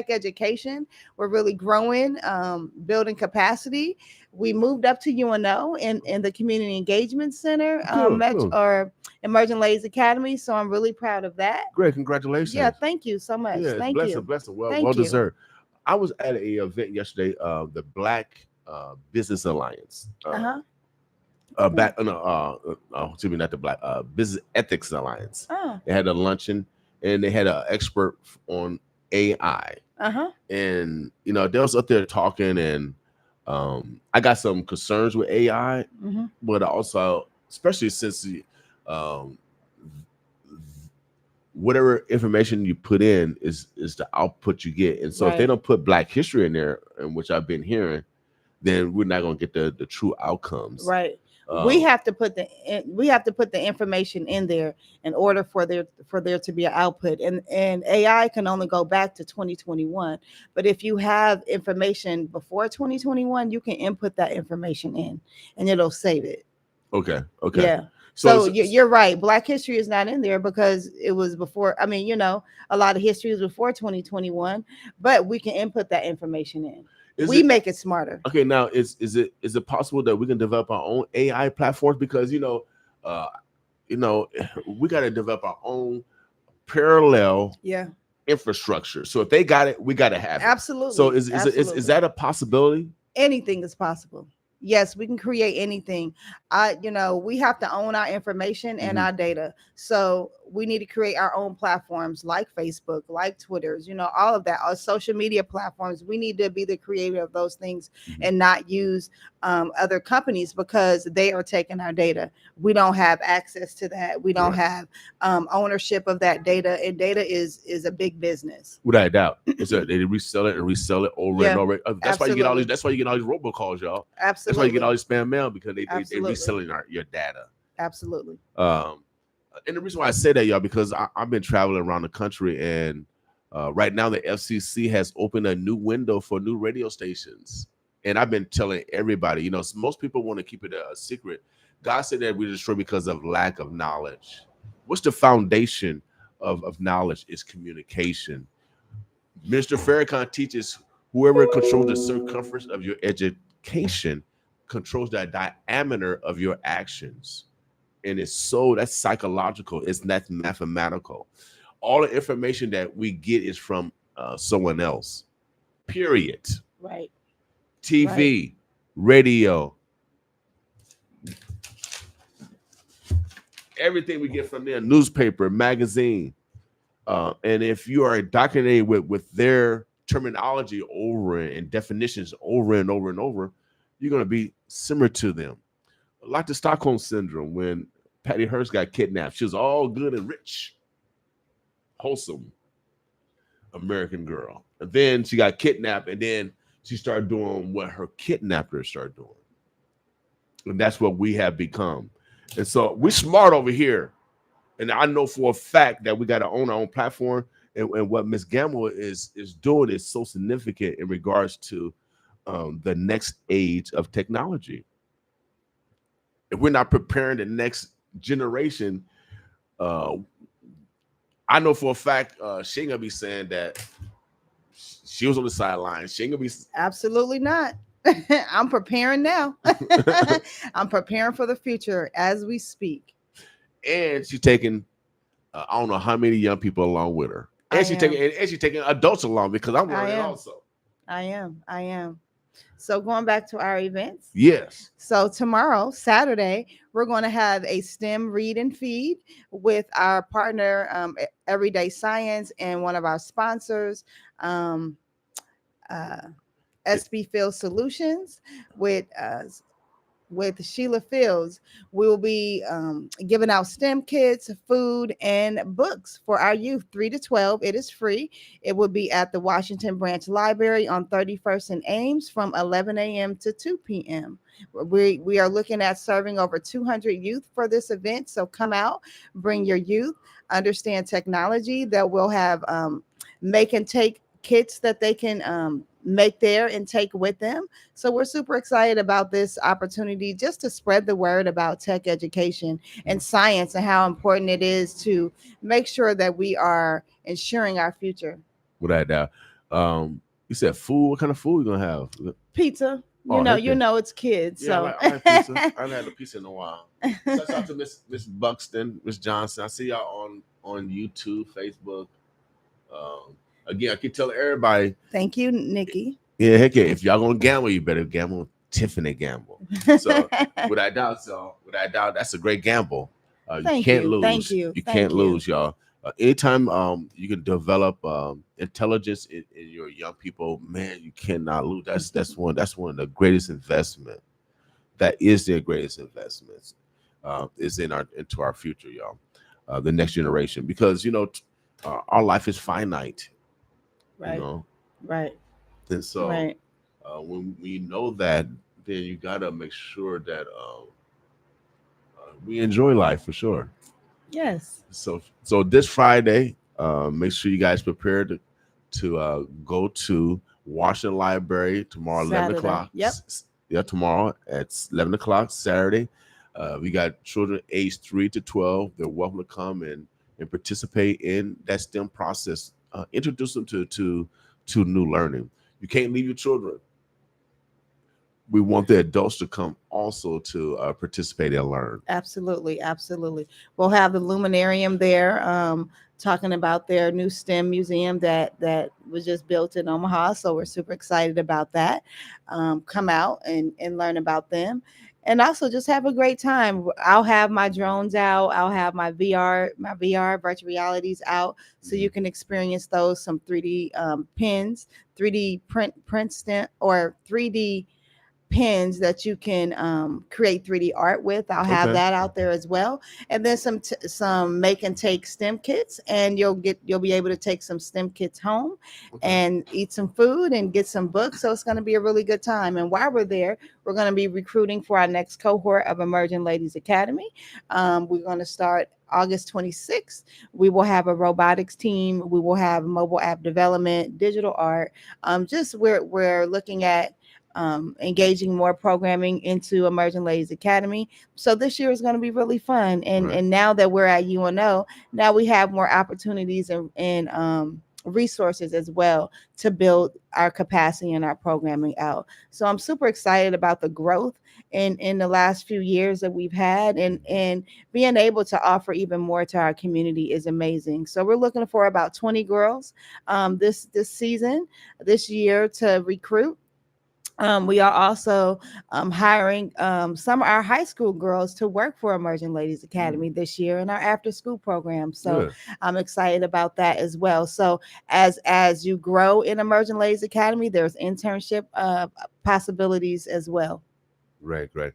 education. We're really growing, building capacity. We moved up to UNO in the Community Engagement Center, or Emerging Ladies Academy. So I'm really proud of that. Great. Congratulations. Yeah. Thank you so much. Yeah, thank you. Blessing. Well deserved. I was at an event yesterday, the Black Business Alliance. Not the Black Business Ethics Alliance. They had a luncheon and they had an expert on AI. And they was up there talking, and I got some concerns with AI, but also, especially since whatever information you put in is the output you get. And so if they don't put Black history in there, and which I've been hearing, then we're not going to get the true outcomes. Right. We have to put the information in there in order for there to be an output, and AI can only go back to 2021. But if you have information before 2021, you can input that information in, and it'll save it. Okay. Yeah. So you're right. Black history is not in there because it was before. I mean, a lot of history was before 2021, but we can input that information in. We make it smarter. Okay, now is it possible that we can develop our own AI platforms? Because we got to develop our own parallel infrastructure. So if they got it, we got to have it. Absolutely. So is that a possibility? Anything is possible. Yes, we can create anything. We have to own our information and our data. So we need to create our own platforms like Facebook, like Twitter's, all of that, our social media platforms. We need to be the creator of those things and not use other companies because they are taking our data. We don't have access to that. We don't have ownership of that data, and data is a big business. Without a doubt, they resell it over and over. That's why you get all these. That's why you get all these robocalls, y'all. Absolutely. That's why you get all these spam mail, because they reselling your data. Absolutely. And the reason why I say that, y'all, because I've been traveling around the country, and right now the FCC has opened a new window for new radio stations. And I've been telling everybody, most people want to keep it a secret. God said that we destroy because of lack of knowledge. What's the foundation of knowledge? Is communication. Mr. Farrakhan teaches whoever controls the circumference of your education controls the diameter of your actions. And it's so that's psychological. That's mathematical. All the information that we get is from someone else. Period. Right. TV, radio, everything we get from there, newspaper, magazine. And if you are indoctrinated with their terminology over and definitions over and over and over, you're going to be similar to them. Like the Stockholm syndrome when Patty Hearst got kidnapped. She was all good and rich, wholesome American girl. And then she got kidnapped, and then she started doing what her kidnappers started doing. And that's what we have become. And so we're smart over here. And I know for a fact that we got to own our own platform. And what Miss Gamble is doing is so significant in regards to the next age of technology. If we're not preparing the next generation, I know for a fact she ain't gonna be saying that she was on the sidelines. She ain't gonna be Absolutely not. I'm preparing now. I'm preparing for the future as we speak. and she's taking I don't know how many young people along with her. And she's taking adults along because I'm learning also. I am. So going back to our events. Yes. So tomorrow, Saturday, we're going to have a STEM read and feed with our partner, Everyday Science, and one of our sponsors, SB Field Solutions, with Sheila Fields. We will be giving out STEM kits, food, and books for our youth 3 to 12. It is free. It will be at the Washington Branch Library on 31st and Ames from 11 a.m. to 2 p.m. We are looking at serving over 200 youth for this event. So come out, bring your youth, understand technology. That will have make and take kits that they can make there and take with them. So we're super excited about this opportunity just to spread the word about tech education and science and how important it is to make sure that we are ensuring our future. Without doubt. You said food. What kind of food we gonna have? Pizza. Oh, You know it's kids. Yeah, So I like pizza. I haven't had a pizza in a while. Shout out to Miss Buxton, Miss Johnson. I see y'all on YouTube, Facebook. Again, I keep telling everybody. Thank you, Nikki. Yeah, heck yeah. If y'all gonna gamble, you better gamble with Tiffany Gamble. So without doubt, that's a great gamble. You can't lose. Thank you. You can't lose, y'all. Anytime you can develop intelligence in your young people, man, you cannot lose. That's one of the greatest investment. That is their greatest investments. Is into our future, y'all. The next generation, because our life is finite. Right. Right. And so when we know that, then you gotta make sure that we enjoy life for sure. Yes. So this Friday, make sure you guys prepare to go to Washington Library tomorrow, Saturday. 11 o'clock. Yep. Yeah, tomorrow at 11 o'clock Saturday. We got children aged 3 to 12. They're welcome to come and participate in that STEM process. Introduce them to new learning. You can't leave your children. We want the adults to come also to participate and learn. Absolutely. We'll have the Luminarium there talking about their new STEM museum that was just built in Omaha. So we're super excited about that. Come out and learn about them. And also just have a great time. I'll have my drones out. I'll have my VR virtual realities out, so you can experience those, some 3D pins, 3D print stamp, or 3D pens that you can create 3D art with. I'll have that out there as well, and then some make and take STEM kits, and you'll be able to take some STEM kits home and eat some food and get some books. So it's going to be a really good time. And while we're there, we're going to be recruiting for our next cohort of Emerging Ladies Academy. We're going to start August 26th. We will have a robotics team. We will have mobile app development, digital art. We're looking at engaging more programming into Emerging Ladies Academy. So this year is going to be really fun. And now that we're at UNO, now we have more opportunities in resources as well to build our capacity and our programming out. So I'm super excited about the growth in the last few years that we've had, and being able to offer even more to our community is amazing. So we're looking for about 20 girls this season, this year, to recruit. We are also hiring some of our high school girls to work for Emerging Ladies Academy this year in our after school program. So Good. I'm excited about that as well. So as you grow in Emerging Ladies Academy, there's internship possibilities as well. Right, right.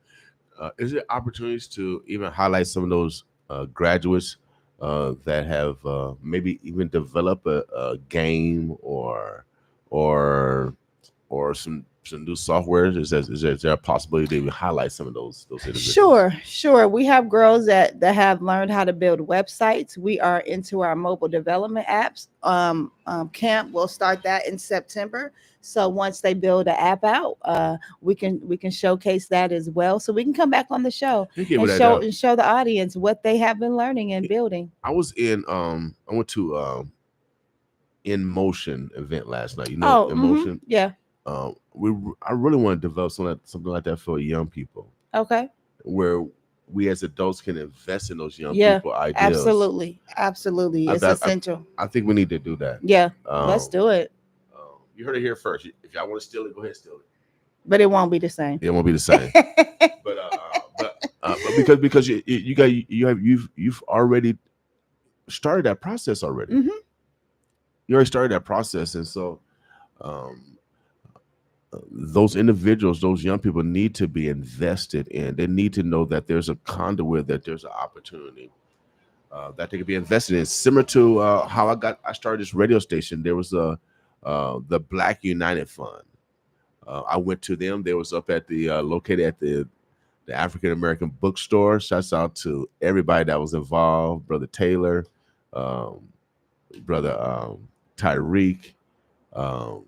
Is there opportunities to even highlight some of those graduates that have maybe even develop a game or some new software? Is there a possibility to even highlight some of those individuals? Sure. We have girls that have learned how to build websites. We are into our mobile development apps. Camp will start that in September. So once they build an app out, we can showcase that as well. So we can come back on the show You give and it that show out. and show the audience what they have been learning and building. I went to In Motion event last night. You know Oh, In Motion. yeah. I really want to develop something like that for young people, Okay. where we as adults can invest in those young Yeah. people ideas. Absolutely. I, It's I, I essential. I think we need to do that. Yeah. Let's Um, do it. you heard it here first. If y'all want to steal it, go ahead and steal it. But it won't be the same. It won't be the same. But because you got you've already started that process already. Mhm. You already started that process, and so um, those individuals, those young people, need to be invested in. They need to know that there's a conduit, that there's an opportunity that they could be invested in. Similar to how I started this radio station. There was the Black United Fund. I went to them. They was up at the located at the African American bookstore. Shouts out to everybody that was involved, Brother Taylor, um, Brother Tyreek, um,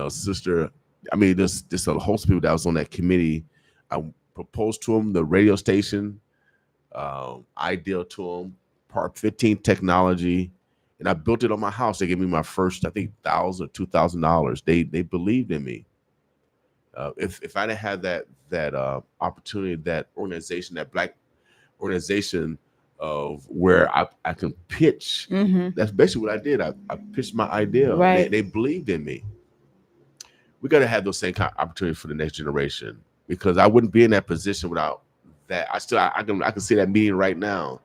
Sister. I mean, there's a host of people that was on that committee. I proposed to them the radio station, ideal to them, Part 15 technology, and I built it on my house. They gave me my first, I think, $1,000 or $2,000. They believed in me. If I didn't have that opportunity, that organization, that Black organization of where I can pitch, that's basically what I did. I pitched my idea. Right. They believed in me. We got to have those same kind of opportunities for the next generation, because I wouldn't be in that position without that. I can see that meeting right now.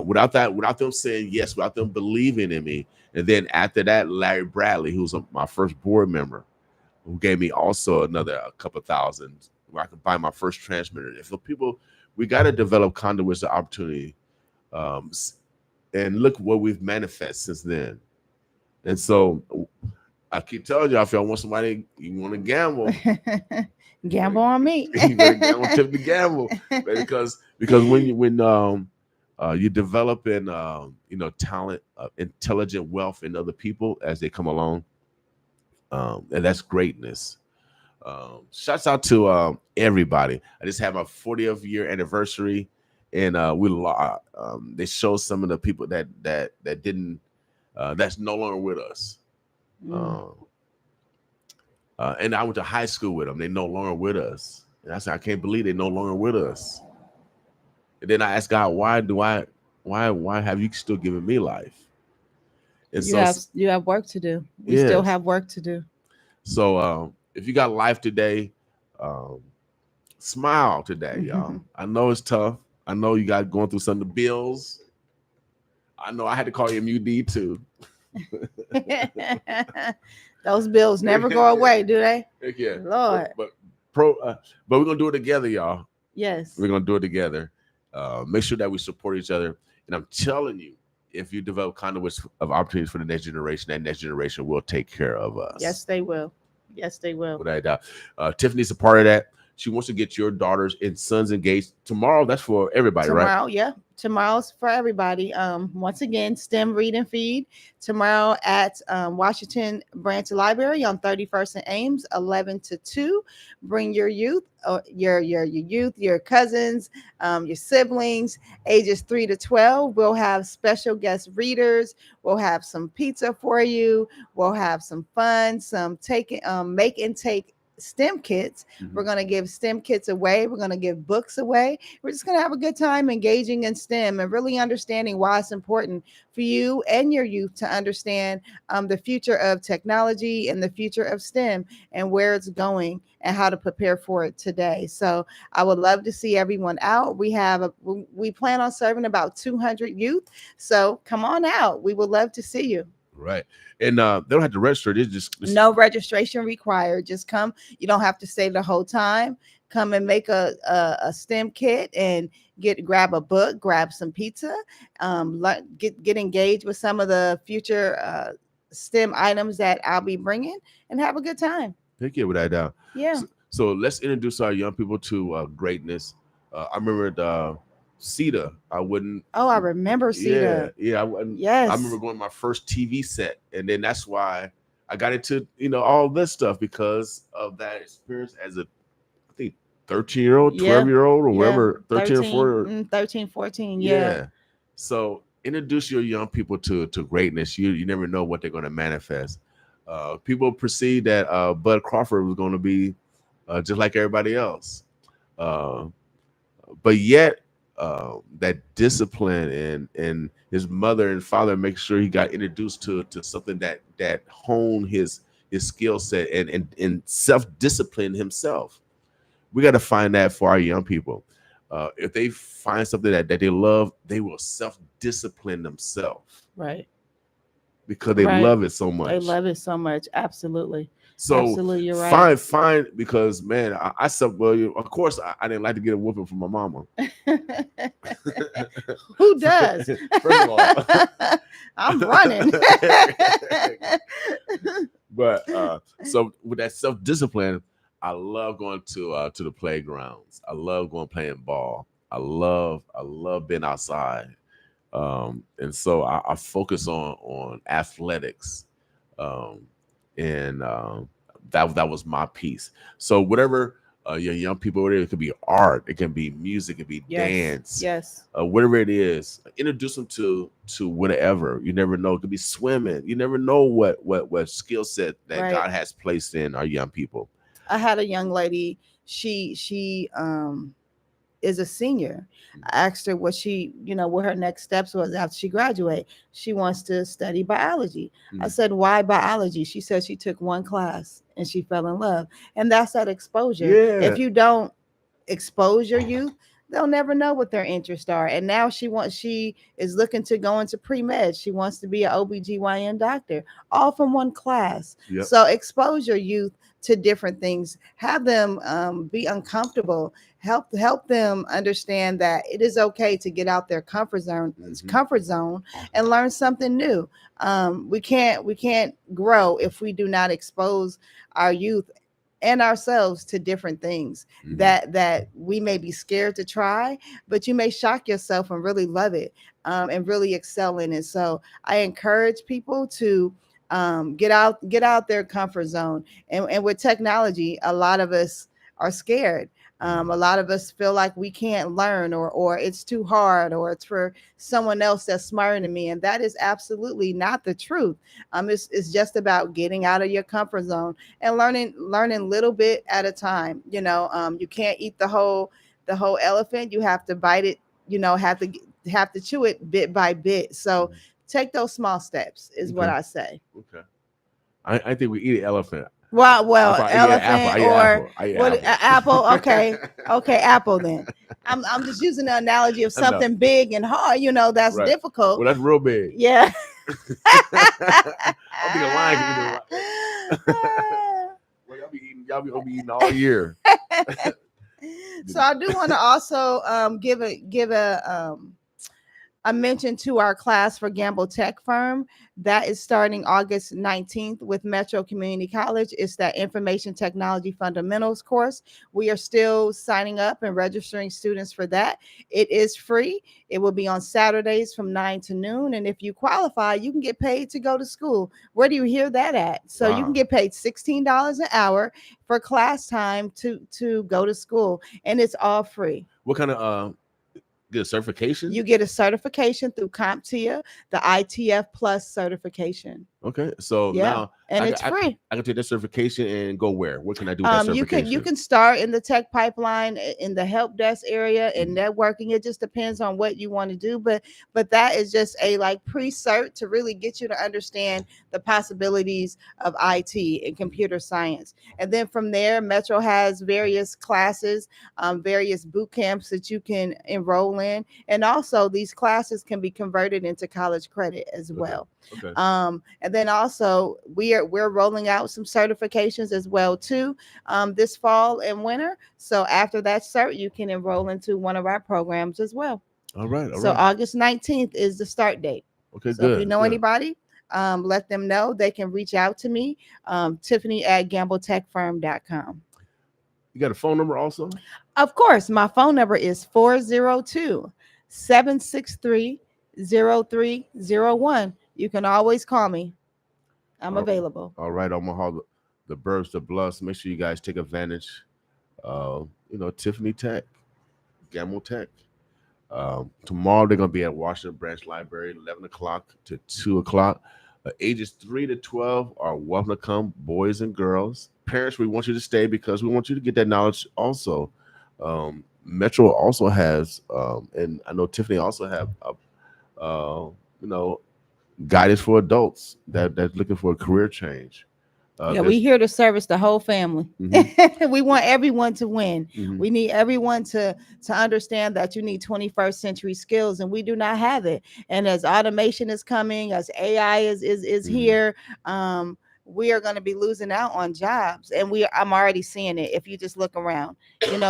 Without them saying yes, without them believing in me, and then after that, Larry Bradley, who was my first board member, who gave me also another a couple thousand where I could buy my first transmitter. If the people, we got to develop conduits of opportunity, and look what we've manifest since then. And so I keep telling y'all, if y'all want somebody, you want to gamble, Gamble on me. you better gamble, tip the gamble, because when you develop in talent, intelligent wealth in other people as they come along, and that's greatness. Shouts out to everybody. I just had my 40th year anniversary, and they showed some of the people that didn't that's no longer with us. And I went to high school with them. They no longer with us, and I said, I can't believe they no longer with us. And then I asked God, why have you still given me life? And You have work to do. We still Yes. have work to do. So if you got life today, smile today, y'all. I know it's tough. I know you got going through some of the bills. I know I had to call you MUD too. Those bills never go away, do they? Heck yeah. Lord. But we're gonna do it together, y'all. Yes. We're gonna do it together. Make sure that we support each other. And I'm telling you, if you develop conduits of opportunities for the next generation, that next generation will take care of us. Yes, they will. Yes, they will. Without a doubt. Tiffany's a part of that. she wants to get your daughters and sons engaged tomorrow. That's for everybody, right? Tomorrow, yeah. Tomorrow's for everybody. Once again, STEM Read and Feed tomorrow at Washington Branch Library on 31st and Ames, 11 to 2. Bring your youth, your youth, your cousins, your siblings, ages 3 to 12. We'll have special guest readers. We'll have some pizza for you. We'll have some fun, some make and take STEM kits. We're going to give STEM kits away. We're going to give books away. We're just going to have a good time engaging in STEM and really understanding why it's important for you and your youth to understand the future of technology and the future of STEM and where it's going and how to prepare for it today. So I would love to see everyone out. We plan on serving about 200 youth. So come on out. We would love to see you. Right. And they don't have to register. It's just no registration required. Just come. You don't have to stay the whole time. Come and make a STEM kit and grab a book, grab some pizza, get engaged with some of the future STEM items that I'll be bringing, and have a good time. Take it with that down. Yeah. So let's introduce our young people to greatness. I remember CETA. I remember CETA. Yeah. I wouldn't. Yes. I remember going to my first TV set, and then that's why I got into all this stuff because of that experience as a, I think 13-year-old, 12-year-old, or whatever, 13 or 14. 13, 14. Yeah. So introduce your young people to greatness. You never know what they're going to manifest. People perceive that Bud Crawford was going to be just like everybody else, but yet. That discipline and his mother and father make sure he got introduced to something that honed his skill set and self-discipline himself. We got to find that for our young people. If they find something that they love, they will self-discipline themselves. Right. Because they love it so much. They love it so much. Absolutely. So absolutely, you're right. Fine, because man, I of course I didn't like to get a whooping from my mama. Who does? First of all, I'm running. But so with that self-discipline, I love going to the playgrounds. I love going playing ball. I love being outside. And so I focus on athletics. That was my piece. So whatever your young people, whatever, it could be art, it can be music, it can be dance, whatever it is, introduce them to whatever. You never know. It could be swimming. You never know what skill set that God has placed in our young people. I had a young lady. She is a senior. I asked her what her next steps was after she graduated. She wants to study biology. I said, why biology? She said she took one class and she fell in love. And that's that exposure. Yeah. If you don't expose your youth, they'll never know what their interests are. And now she is looking to go into pre-med. She wants to be an OBGYN doctor, all from one class. Yep. So expose your youth to different things. Have them be uncomfortable. Help them understand that it is okay to get out their comfort zone and learn something new. We can't grow if we do not expose our youth and ourselves to different things that we may be scared to try, but you may shock yourself and really love it and really excel in it. So I encourage people to get out their comfort zone. And with technology, a lot of us are scared. A lot of us feel like we can't learn or it's too hard or it's for someone else that's smarter than me. And that is absolutely not the truth. It's just about getting out of your comfort zone and learning little bit at a time. You can't eat the whole elephant. You have to bite it, have to chew it bit by bit. So take those small steps is what I say. Okay. I think we eat an elephant. Well, elephant or apple. Okay, apple. Then I'm just using the analogy of something big and hard. That's difficult. Well, that's real big. Yeah. I think a lion can eat a lion. Well, y'all be eating all year. So I do want to also give a I mentioned to our class for Gamble Tech Firm that is starting August 19th with Metro Community College. It's that Information Technology Fundamentals course. We are still signing up and registering students for that. It is free. It will be on Saturdays from 9 to noon. And if you qualify, you can get paid to go to school. Where do you hear that at? So you can Wow. get paid $16 an hour for class time to go to school. And it's all free. What kind of get a certification? You get a certification through CompTIA, the ITF Plus certification. Okay, so Yeah, now and I, it's I, free. I can take that certification and go where? What can I do with that You certification? can start in the tech pipeline in the help desk area and Mhm. networking. It just depends on what you want to do, but that is just a like pre-cert to really get you to understand the possibilities of IT and computer science. And then from there, Metro has various classes, various boot camps that you can enroll in, and also these classes can be converted into college credit as Okay. well. Okay. And then also we're rolling out some certifications as well too, this fall and winter. So after that cert, you can enroll into one of our programs as well. All right. All So right. August 19th is the start date. Okay. So if you Good. know Good. anybody, let them know. They can reach out to me, Tiffany at gambletechfirm.com. You got a phone number also? Of course, my phone number is 402-763-0301. You can always call me. I'm All available. all right, Omaha, the burbs, the bluffs. Make sure you guys take advantage. Tiffany Tech, Gamble Tech. Tomorrow they're gonna be at Washington Branch Library, 11 o'clock to 2 o'clock. Ages 3 to 12 are welcome to come, boys and girls. Parents, we want you to stay because we want you to get that knowledge. Also, Metro also has, and I know Tiffany also have, you know, guidance for adults that's looking for a career change. Yeah, we There's here to service the whole family. Mhm. We want everyone to win. Mhm. We need everyone to understand that you need 21st century skills, and we do not have it. And as automation is coming, as AI is Mhm. here, we are going to be losing out on jobs. And I'm already seeing it. If you just look around,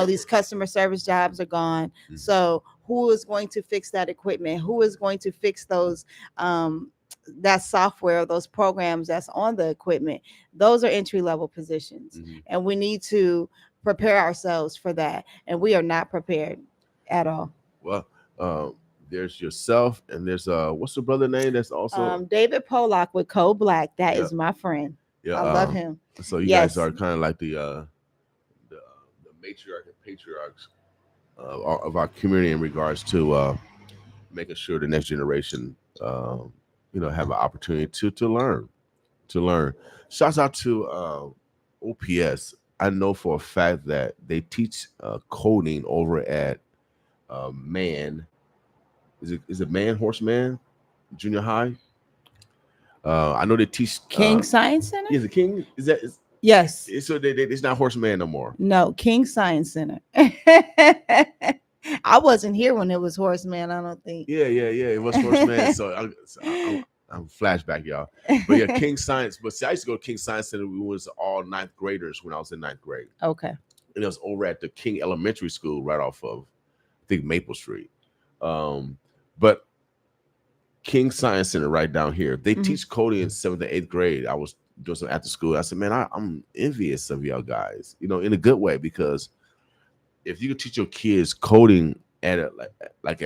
these customer service jobs are gone. Mhm. So who is going to fix that equipment? Who is going to fix those? That software, those programs that's on the equipment? Those are entry level positions, Mhm. and we need to prepare ourselves for that. And we are not prepared at all. Well, there's yourself, and there's what's the brother name? That's also David Pollock with Code Black. That yeah, is my friend. yeah. I love him. So you guys Yes. are kind of like the matriarch and patriarchs of our community in regards to making sure the next generation, have an opportunity to learn. Shouts out to OPS. I know for a fact that they teach coding over at Man. Is it Man Horseman Junior High? I know they teach. King Science Center. Is it King? Is that? Yes. So it's not Horseman no more. No, King Science Center. I wasn't here when it was Horseman, I don't think. Yeah. It was Horseman. I'm flashback, y'all. But yeah, King Science. But see, I used to go to King Science Center. We was all ninth graders when I was in ninth grade, Okay. and it was over at the King Elementary School, right off of, I think, Maple Street. But King Science Center right down here, they Mhm. teach coding in 7th and 8th grade. I was doing some after school. I said, man, I'm envious of y'all guys, in a good way, because if you could teach your kids coding at like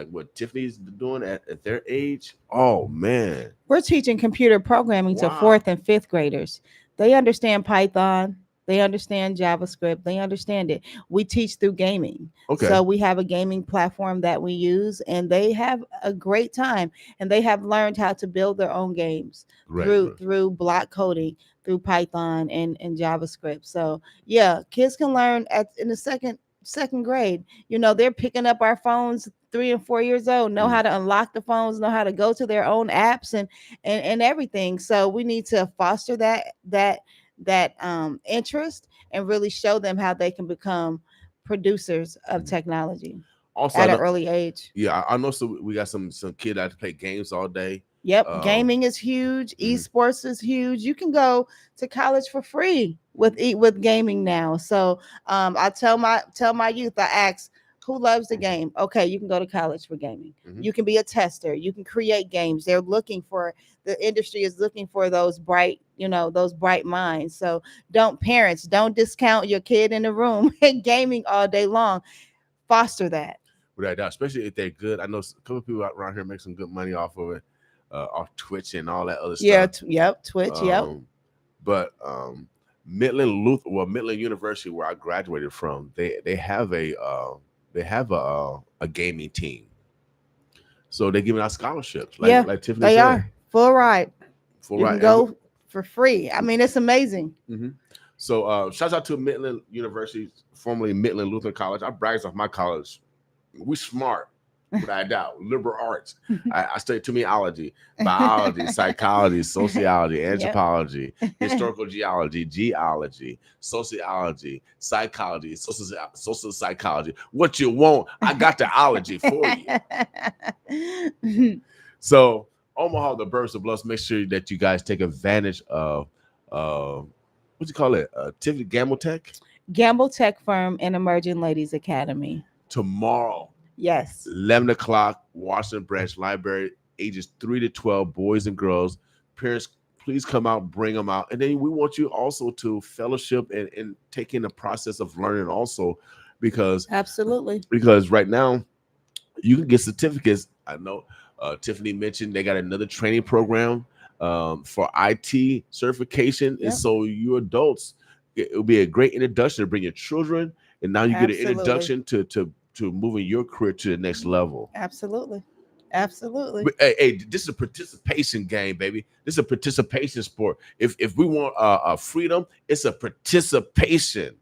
what Tiffany's doing at their age, oh man. We're teaching computer programming to Wow. 4th and 5th graders. They understand Python. They understand JavaScript. They understand it. We teach through gaming. Okay. So we have a gaming platform that we use, and they have a great time. And they have learned how to build their own games Right. through block coding, through Python and JavaScript. So yeah, kids can learn in the second grade. They're picking up our phones 3 and 4 years old, know how to unlock the phones, know how to go to their own apps and everything. So we need to foster that interest and really show them how they can become producers of technology Also, at an early age. yeah, I know. So we got some kid that play games all day. Yep, gaming is huge. Esports is huge. You can go to college for free with gaming now. So I tell my youth, I ask, Who loves the game? Okay, you can go to college for gaming. You can be a tester. You can create games. They're looking for the industry is looking for those bright, those bright minds. So parents don't discount your kid in the room gaming all day long. Foster that. Without doubt, especially if they're good. I know a couple of people around here make some good money off of it, off Twitch and all that other Yeah. stuff. Yep. Twitch. Yep. But Midland University, where I graduated from, they have a gaming team, so they're giving out scholarships. Like Tiffany they said, are full ride. Full You ride. can go for free. I mean, it's amazing. So shouts out to Midland University, formerly Midland Lutheran College. I bragged off my college. We smart, without a doubt. Liberal arts. I studied terminology, biology, psychology, sociology, anthropology, historical geology, sociology, psychology, social psychology. What you want, I got the ology for you. So Omaha, the Birds of Bluffs, make sure that you guys take advantage of what you call it? Tiffany Gamble Tech? Gamble Tech Firm and Emerging Ladies Academy. Tomorrow. Yes. 11 o'clock, Washington Branch Library, ages 3 to 12, boys and girls. Parents, please come out, bring them out. And then we want you also to fellowship and take in the process of learning also, because absolutely. Because right now you can get certificates. I know Tiffany mentioned they got another training program for IT certification. And so you adults, it will be a great introduction to bring your children. And now you get an introduction to moving your career to the next level. Absolutely. But, hey, this is a participation game, baby. This is a participation sport. If we want a freedom, it's a participation.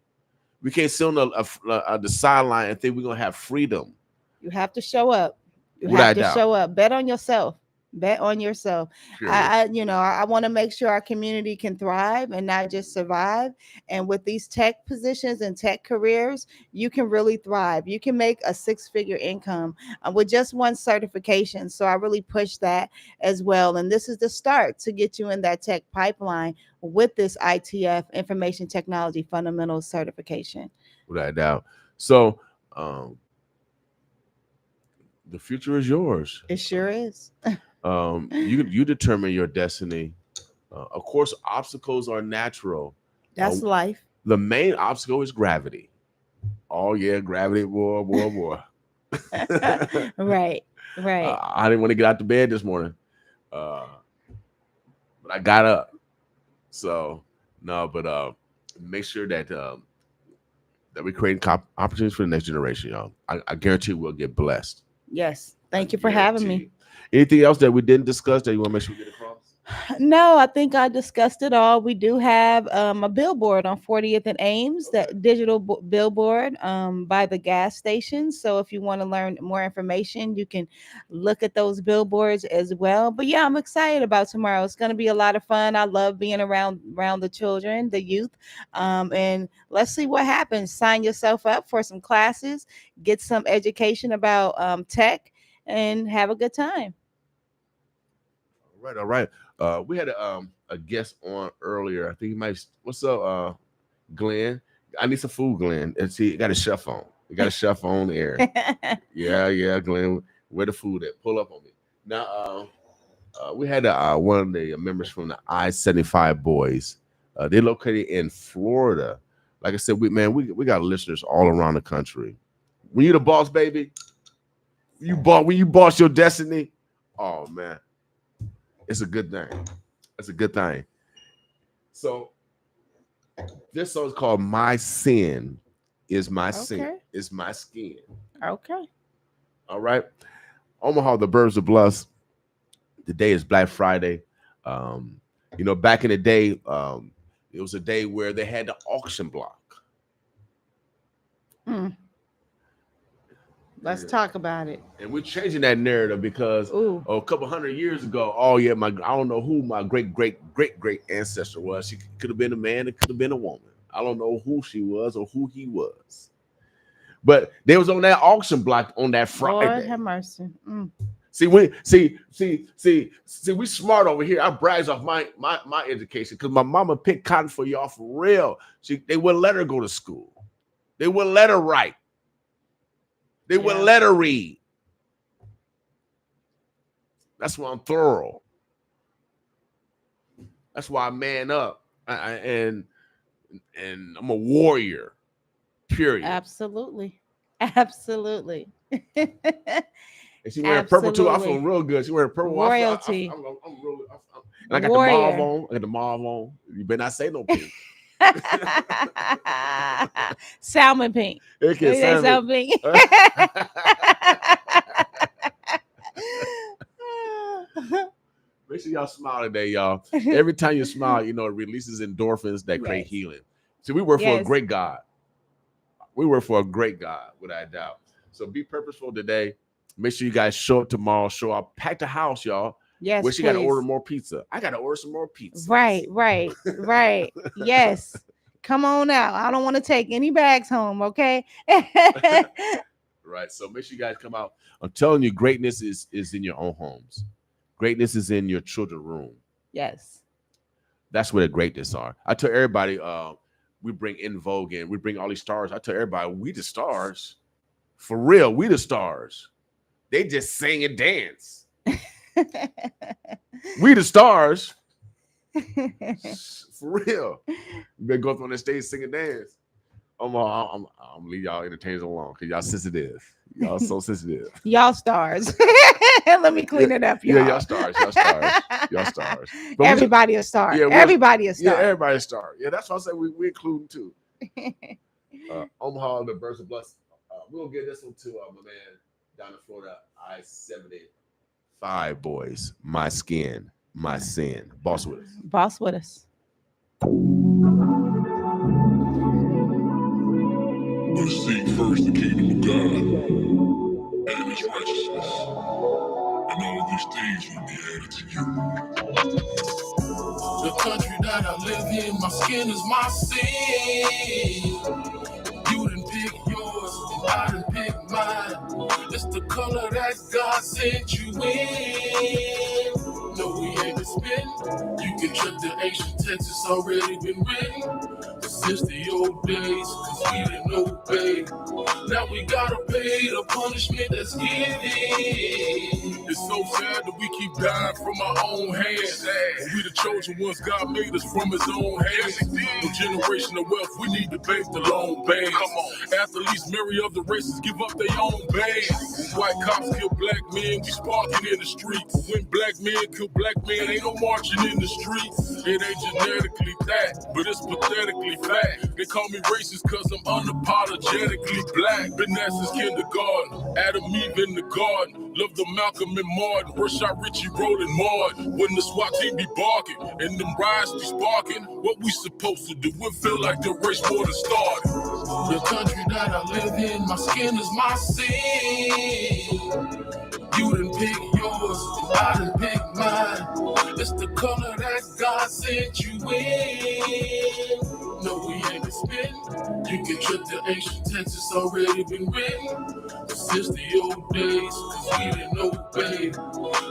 We can't sit on the sideline and think we're gonna have freedom. You have to show up. You have to show up. Bet on yourself. Bet on yourself. I want to make sure our community can thrive and not just survive. And with these tech positions and tech careers, you can really thrive. You can make a 6-figure income with just one certification. So I really push that as well. And this is the start to get you in that tech pipeline with this ITF, Information Technology Fundamentals certification. Without a doubt. So the future is yours. It sure is. You determine your destiny. Of course, obstacles are natural. That's life. The main obstacle is gravity. Oh yeah, gravity, boy. Right. I didn't want to get out of bed this morning, but I got up. So no, but make sure that we're creating opportunities for the next generation, y'all. I guarantee we'll get blessed. Yes. Thank you for having me. Anything else that we didn't discuss that you want to make sure we get across? No, I think I discussed it all. We do have a billboard on 40th and Ames, that digital billboard by the gas station. So if you want to learn more information, you can look at those billboards as well. But yeah, I'm excited about tomorrow. It's going to be a lot of fun. I love being around the children, the youth. And let's see what happens. Sign yourself up for some classes, get some education about tech, and have a good time. All right. We had a guest on earlier. I think he might. What's up, Glenn? I need some food, Glenn. And see, got a chef on. You got a chef on the air. Yeah, Glenn. Where the food at? Pull up on me. Now, we had one of the members from the I-75 boys. They're located in Florida. Like I said, we got listeners all around the country. When you the boss, baby, when you boss your destiny, oh man. It's a good thing. It's a good thing. So this song is called My Sin Is My Sin. Is My Skin. Okay. All right. Omaha, the Birds of Bluffs. Today is Black Friday. Back in the day, it was a day where they had the auction block. Let's talk about it. And we're changing that narrative because a couple hundred years ago, I don't know who my great ancestor was. She could have been a man, it could have been a woman. I don't know who she was or who he was. But they was on that auction block on that Friday. Lord have mercy. See, we smart over here. I brags off my education because my mama picked cotton for y'all for real. They wouldn't let her go to school. They wouldn't let her write. They wouldn't let her read. That's why I'm thorough. That's why I man up. And I'm a warrior. Period. Absolutely. And she wearing purple too. I feel real good. She wearing purple. Royalty. I'm real. And I got the mauve on. I got the mauve on. You better not say no pink. Salmon pink. Okay, salmon pink. Make sure y'all smile today, y'all. Every time you smile, it releases endorphins that create healing. So we work for a great God. We work for a great God, without a doubt. So be purposeful today. Make sure you guys show up tomorrow. Show up. Pack the house, y'all. Yes, Wish you got to order more pizza. I got to order some more pizza. Right. Yes. Come on out. I don't want to take any bags home, okay? Right. So make sure you guys come out. I'm telling you, greatness is in your own homes. Greatness is in your children's room. Yes. That's where the greatness are. I tell everybody, we bring In Vogue in. We bring all these stars. I tell everybody, we the stars. For real, we the stars. They just sing and dance. We the stars. For real. You better go up on the stage, sing and dance. I'm gonna leave y'all entertainers alone because y'all sensitive. Y'all so sensitive. Y'all stars. Let me clean it up, y'all. Yeah, y'all stars. Y'all stars. But everybody a star. Yeah, everybody a star. Yeah, everybody a star. Yeah, that's why I say we include them too. Omaha, the Birds of Bless. We'll get this one to my man down in Florida, I-75 boys. My skin, my sin. Boss with us. Boss with us. But seek first the kingdom of God and his righteousness, and all of these things will be added to you. The country that I live in, my skin is my sin. You done pick yours, and I done pick mine. It's the color that God sent you in. No, we ain't been spin. You can check the ancient text, it's already been written. Since the old days, cause we didn't obey. Now we gotta pay the punishment that's given. It's so sad that we keep dying from our own hands. We the chosen ones, God made us from his own hands. No generational wealth, we need to bank the long bands. Athletes marry other races, give up their own bands. White cops kill black men, we sparking in the streets. When black men kill black men, ain't no marching in the streets. It ain't genetically that, but it's pathetically fact. They call me racist cause I'm unapologetically black. Been there since kindergarten, Adam, Eve in the garden. Love the Malcolm and Martin, Rashad Richie rolling Martin. When the SWAT team be barking and them riots be sparking, what we supposed to do? It feel like the race war done started. The country that I live in, my skin is my sin. You done pick yours, I done pick mine. It's the color that God sent you in. No, we ain't been spin. You can check the ancient text, it's already been written. Since the old days, cause we didn't obey.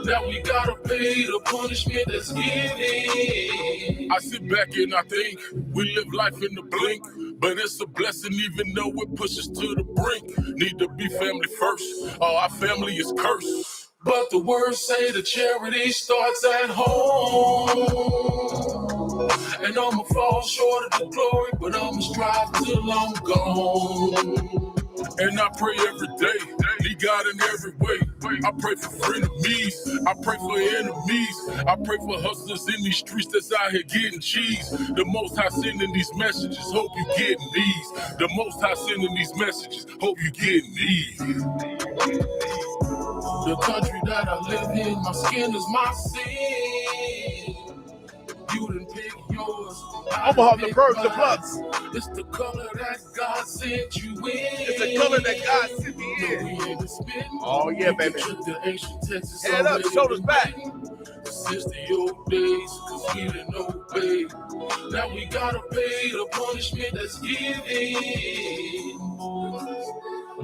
Now we gotta pay the punishment that's given. I sit back and I think we live life in the blink, but it's a blessing even though it pushes to the brink. Need to be family first, or our family is cursed. But the words say the charity starts at home. And I'ma fall short of the glory, but I'ma strive till I'm gone. And I pray every day, need God in every way. I pray for frenemies, I pray for enemies. I pray for hustlers in these streets that's out here getting cheese. The Most High sending these messages, hope you getting these. The Most High sending these messages, hope you getting these. The country that I live in, my skin is my sin. You done pick yours. Omaha, the Birds of Bless. It's the color that God sent you in. It's the color that God sent me in. Oh yeah, baby. Head up, shoulders back. Since the old days, cause we didn't obey. Now we gotta pay the punishment that's given.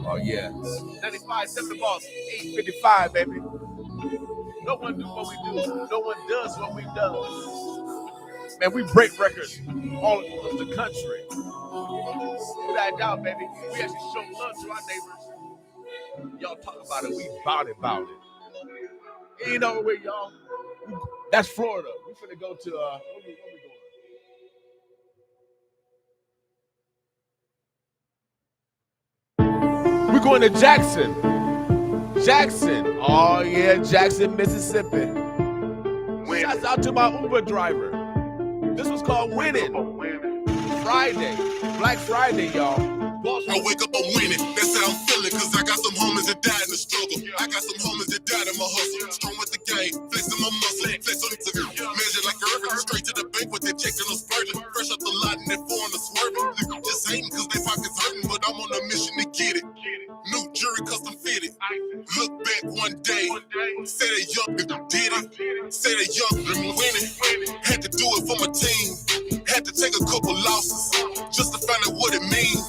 Oh yeah. 95.7 the boss. 855, baby. No one do what we do. No one does what we do. Man, we break records all across the country. Without a doubt, baby. We actually show love to our neighbors. Y'all talk about it, we bout it. Ain't no way, y'all. That's Florida. We finna go to where we going? We're going to Jackson. Oh yeah, Jackson, Mississippi. Shouts out to my Uber driver. This was called Winning. Friday. Black Friday, y'all. I wake up, I'm winning. That's how I'm feeling, cause I got some homies that died in the struggle. I got some homies that died in my hustle. Strong with the game, flexing my muscle. Flex on the measure like Irvin. Straight to the bank with that check and I'm splurging. Fresh up the lot and that foreigner swerving. Just hating cause they pockets hurting, but I'm on a mission to get it. New jury custom fitted. Look back one day. Say they young and did it. Say they young and winning. Had to do it for my team. Had to take a couple losses just to find out what it means.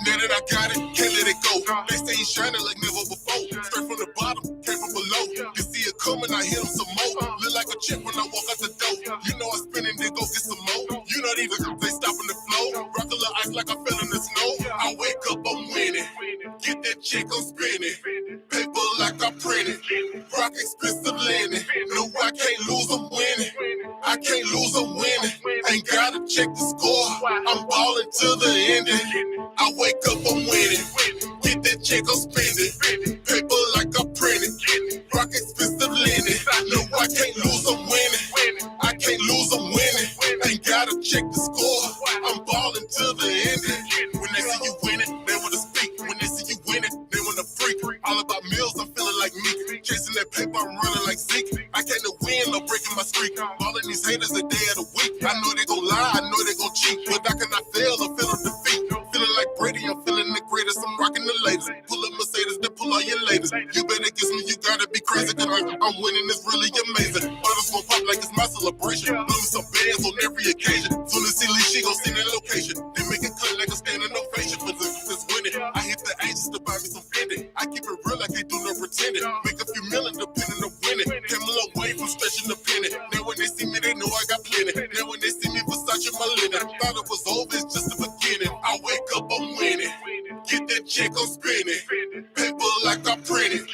Now that I got it, can't let it go. They stay shining like never before. Straight from the bottom, came from below. You see it coming, I hit them some more. Look like a chick when I walk out the door. You know I spin and then go get some more. You not even, they stopping the flow. Rock a little ice like I fell in the snow. I wake up, I'm winning. Get that check, I'm spinning. Paper like I printed. Rock expensive linen. No, I can't lose, I'm winning. I can't lose, I'm winning. Ain't gotta check the score. I'm balling to the ending. I wake up, I'm winning. Get that check, I'm spending. Paper like I printed. Rock expensive linen. No, I can't lose, I'm winning. I can't lose, I'm winning. Ain't gotta check the score. I'm balling to the ending. When they see you winning, they wanna speak. When they see you winning, they wanna freak. All about meals, I'm feeling like me. Chasing that paper, I'm running like Zeke. I came to win, no breaking my streak. Balling these haters a day of the week. I know they gon' lie, I know they gon' cheat. But I cannot fail, I'm feeling defeat. Feeling like Brady, I'm feeling the greatest. I'm rocking the latest. Pull up Mercedes, then pull all your latest. You better kiss me, you gotta be crazy. Cause I'm winning, it's really amazing. Bottles gon' pop like it's my celebration. Blow me some bands on every occasion. Soon as she leave, she gon' send that location. Then make it clear like a standing ovation. But this winning, I hit the agents to buy me some Fendi. I keep it real, I can't do no pretending. Make a few million depending on winning. Came a long way from stretching the penny. Now when they see me, they know I got plenty. Now when they see me, Versace my linen. Thought it was over, it's just the beginning. I wake up, I'm winning. Get that check, I'm spinning. Paper like I printed.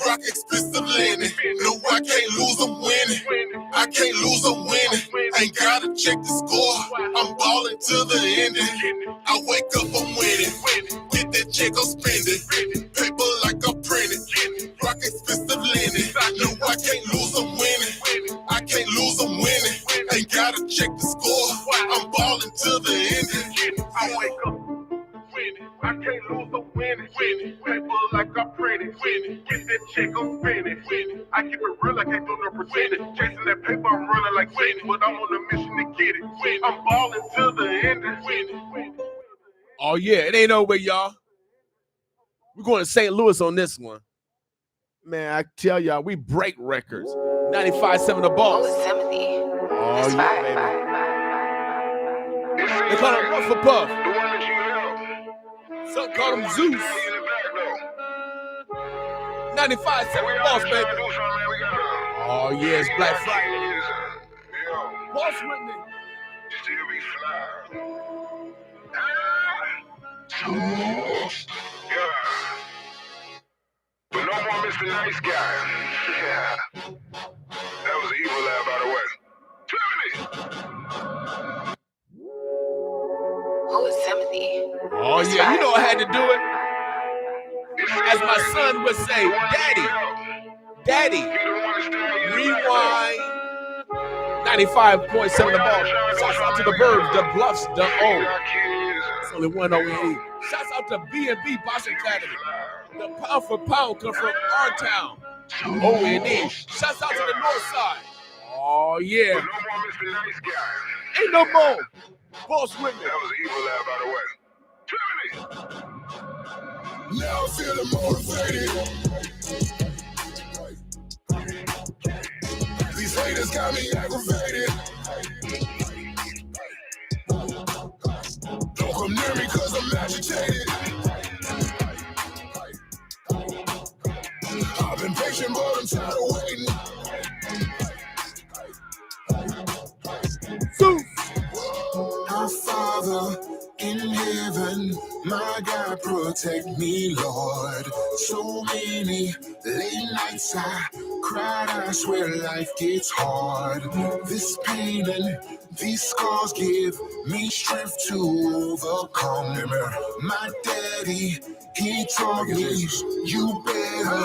Rock expensive linen. No, I can't lose, I'm winning. I can't lose, I'm winning. Ain't gotta check the score. I'm balling to the ending. I wake up, I'm winning. Get that check, I'm spending. Paper like I printed. Rock expensive linen. No, I can't lose, I'm winning. I can't lose, I'm winning. Ain't gotta check the score. I'm balling to the ending. I wake up. I can't lose, I'm winning. Paper like I printed. Get that check, I'm spinning. I keep it real, I can't do no pretending. Chasing that paper, I'm running like winning. But I'm on a mission to get it. I'm balling to the end. Oh yeah, it ain't over, y'all. We're going to St. Louis on this one. Man, I tell y'all, we break records. 95.7 The Boss. Oh yeah, baby. They call him Ruff for Puff. Some call him Zeus. 95.7 The Boss, baby. Oh yeah, it's Black Friday. Boss with me. Still be fly. Yeah. But no more Mr. Nice Guy. Yeah. That was an evil laugh, by the way. Timothy. Who is Timothy? Oh yeah, you know I had to do it. As my son would say, Daddy, rewind. 95.7 The Ball. Shouts out to the Burbs, the Bluffs, the O. It's only one O-E. Shouts out to B&B Boss Academy. The pound for pound come from our town. O-N-E. Shouts out to the North Side. Oh yeah. But no more Mr. Nice Guy. Ain't no more. Boss with me. That was an evil laugh, by the way. Timothy. Now I'm feeling motivated. These haters got me aggravated. Don't come near me cause I'm agitated. I've been patient but I'm tired of waiting. Our Father in heaven, My God, protect me, Lord. So many late nights I cried, I swear life gets hard. This pain and these scars give me strength to overcome. My daddy, he taught me, you better.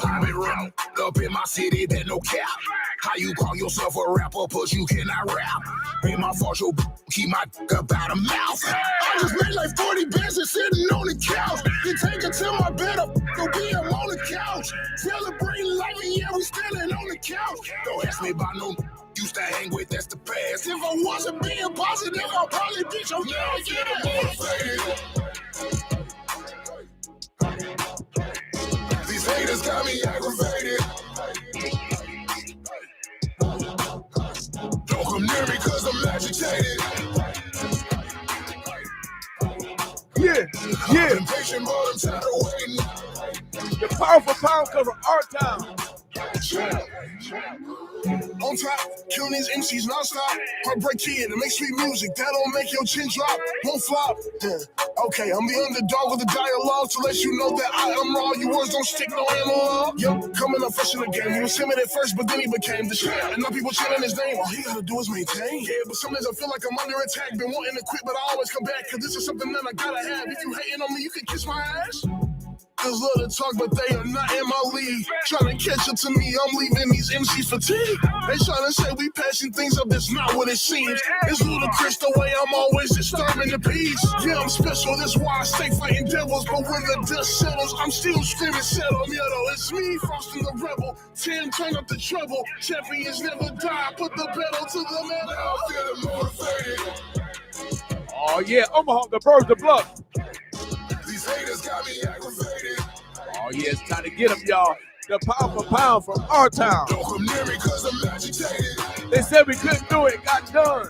I've been wrapped up in my city, that no cap. How you call yourself a rapper, but you cannot rap? Be my fault, your keep my dick up out of mouth. I just made like 40 bands and sitting on the couch. You take it to my bed, go be him on the couch. Celebrating life, and yeah, we standing on the couch. Don't ask me about no used to hang with, that's the past. If I wasn't being positive, I'd probably be your These haters got me aggravated. Don't come near me cause I'm agitated. Yeah. Impatient, but I'm tired of waiting. The powerful pound come from our town. On top, killing these MCs non-stop. Heartbreak kid and make sweet music, that don't make your chin drop. Won't flop. Okay, I'm the underdog with the dialogue to let you know that I am raw. Your words don't stick, no analog. Yep, coming up fresh in the game. He was timid at first, but then he became the shit. And now people chanting his name. All he gotta do is maintain. Yeah, but some days I feel like I'm under attack. Been wanting to quit, but I always come back. Cause this is something that I gotta have. If you hating on me, you can kiss my ass. Just love to talk, but they are not in my league. Trying to catch up to me, I'm leaving these MCs fatigued. They trying to say we passing things up, that's not what it seems. It's ludicrous the way I'm always disturbing the peace. Yeah, I'm special, that's why I stay fighting devils. But when the dust settles, I'm still screaming settle. Yeah, though, it's me, Frosty the Rebel. 10, turn up the treble. Champions never die, put the pedal to the metal. I'm feeling motivated. Oh yeah, Omaha, the birds, the bluff. These haters got me aggravated. Oh yeah, it's time to get them, y'all. The powerful pound from our town. Don't come near me cause I'm agitated. They said we couldn't do it, got done.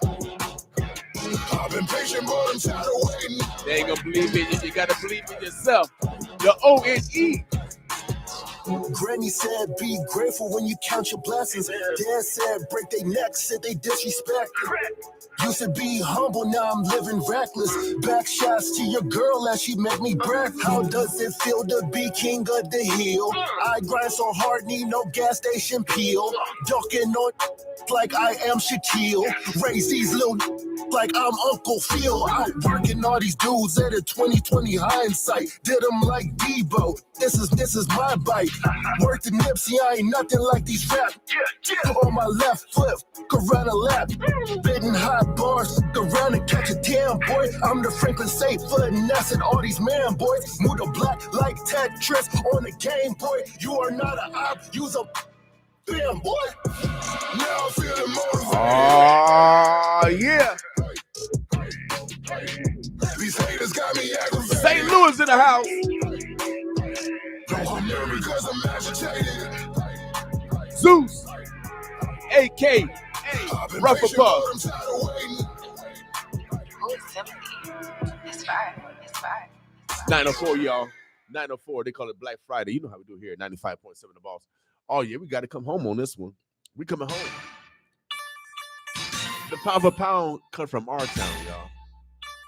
I've been patient, but I'm tired of waiting. They ain't gonna believe in you, you gotta believe in yourself. The O-N-E. Granny said, be grateful when you count your blessings. Dad said, break their necks, said they disrespected. Used to be humble, now I'm living reckless. Back shots to your girl as she make me breakfast. How does it feel to be king of the hill? I grind so hard, need no gas station peel. Ducking on like I am Shaquille. Raise these little like I'm Uncle Phil. Outworking all these dudes at a 20/20 hindsight. Did them like Debo. This is my bite. Worked the Nipsey, I ain't nothing like these rap. On my left foot, could run a lap. Spitting hot bars, go around and catch a damn boy. I'm the Franklin safe foot and that's it, all these man boys. Move the black like Tetris on the Game Boy. You are not an op, you's a damn boy. Now I'm feeling motivated. Oh yeah. These haters got me aggravated. St. Louis in the house. Don't come near me cause I'm agitated. Zeus. A.K. Rougher Puff. I'm tired of waiting. It's fine. 904, y'all. 904. They call it Black Friday. You know how we do here at 95.7 The Boss. Oh, yeah, we got to come home on this one. We coming home. The pound for pound come from our town, y'all.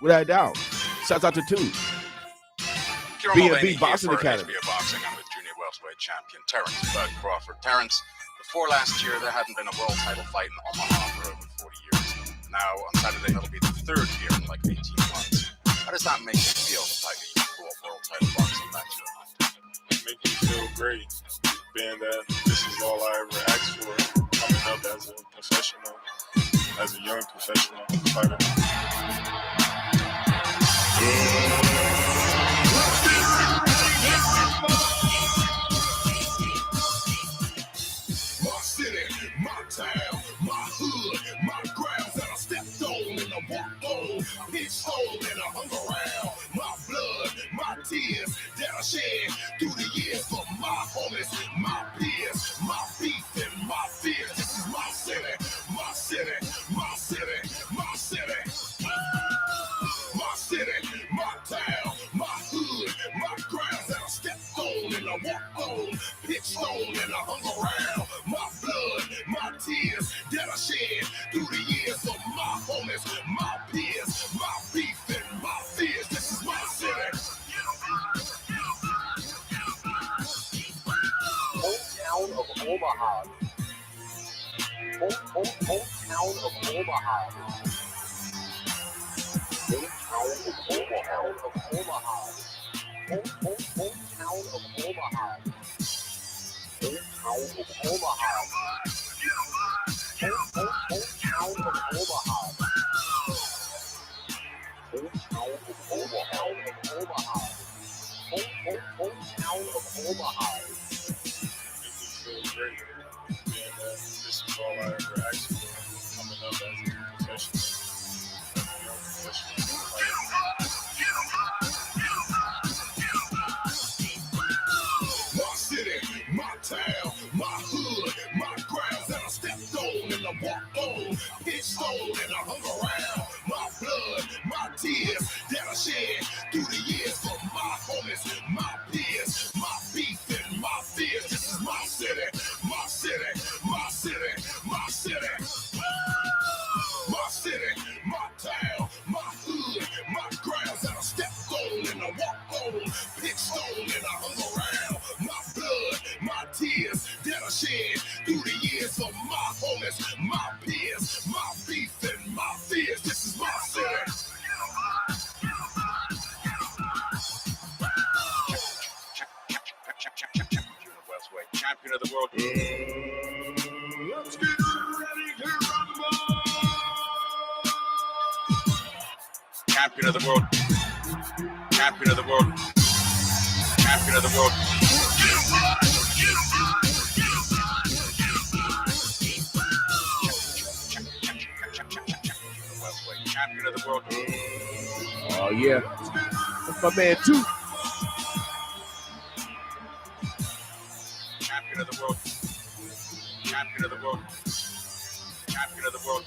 Without a doubt. Shouts out to two. B&B Boxing Academy. Boxing. I'm with junior welterweight champion Terrence Bud Crawford. Terrence, before last year, there hadn't been a world title fight in Omaha for over 40 years. Now, on Saturday, it'll be the third year in like 18 months. How does that make you feel, the fact that you can go a world title boxing match? Make me feel great, being that this is all I ever asked for, coming up as a professional, as a young professional fighter. My city, my town, my hood, my grounds that I stepped on and I walked on. I pitched on and I hung around. My blood, my tears that I shed through the years for my homies, my peers, my beef and my fears. This is my city, my city, my city, my city. My city, my town, my hood, my grounds that I stepped on and I walked on, pitched on and I hung around. My blood, my tears that I shed through the years of my homies, my peers, my beef and Omaha. Hometown of Omaha. Hometown of Omaha. Hometown of Omaha. Hometown of Omaha. Hometown of Omaha. Hometown of Omaha. Hometown of Omaha. It feels great. And this is all I ever asked for coming up as a professional. My city, my town, my hood, my grounds that I stepped on and I walked on, pitched on and I hung around. My blood, my tears that I shed through the years for my homies, my peers, my beef and my fears. This is my city, my city, my city, my city. My city, my town, my hood, my grounds that I stepped on and I walked on, pitched on and I hung around. My blood, my tears that I shed through the years for my homies, my peers, my beef and my fears. This is my city. Champion of the world. Let's get ready to rumble. Champion of the world. Champion of the world. Champion of the world. Champion of the world. Oh yeah, that's my man too. Champion of the world. Champion of the world. Champion of the world.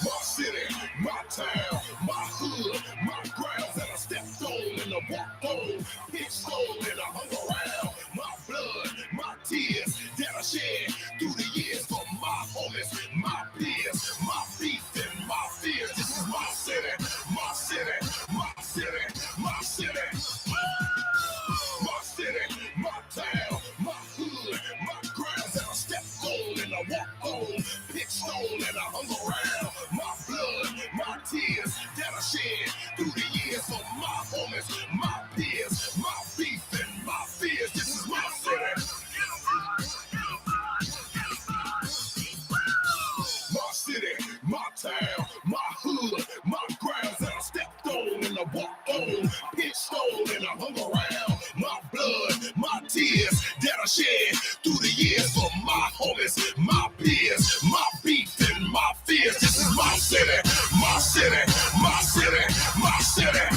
My city, my town, my hood, my grounds that I stepped on and I walked on, pitched on and I hung around. My blood, my tears that I shed through the years for my homies, my peers, my beef and my fears. This is my city, my city, my city, my city. My city, my town, my hood, my grounds that I stepped on and I walked on, pitched on and I hung around. My blood, my tears that I shed through the years for my homies, my peers, my beef and my fears. This is my city. My city, my town, my hood, my grounds that I stepped on and I walked on, pitched on and I hung around. My blood, my tears that I shed through the years for my homies, my peers, my beef and my fears. This is my city, my city, my city, my city.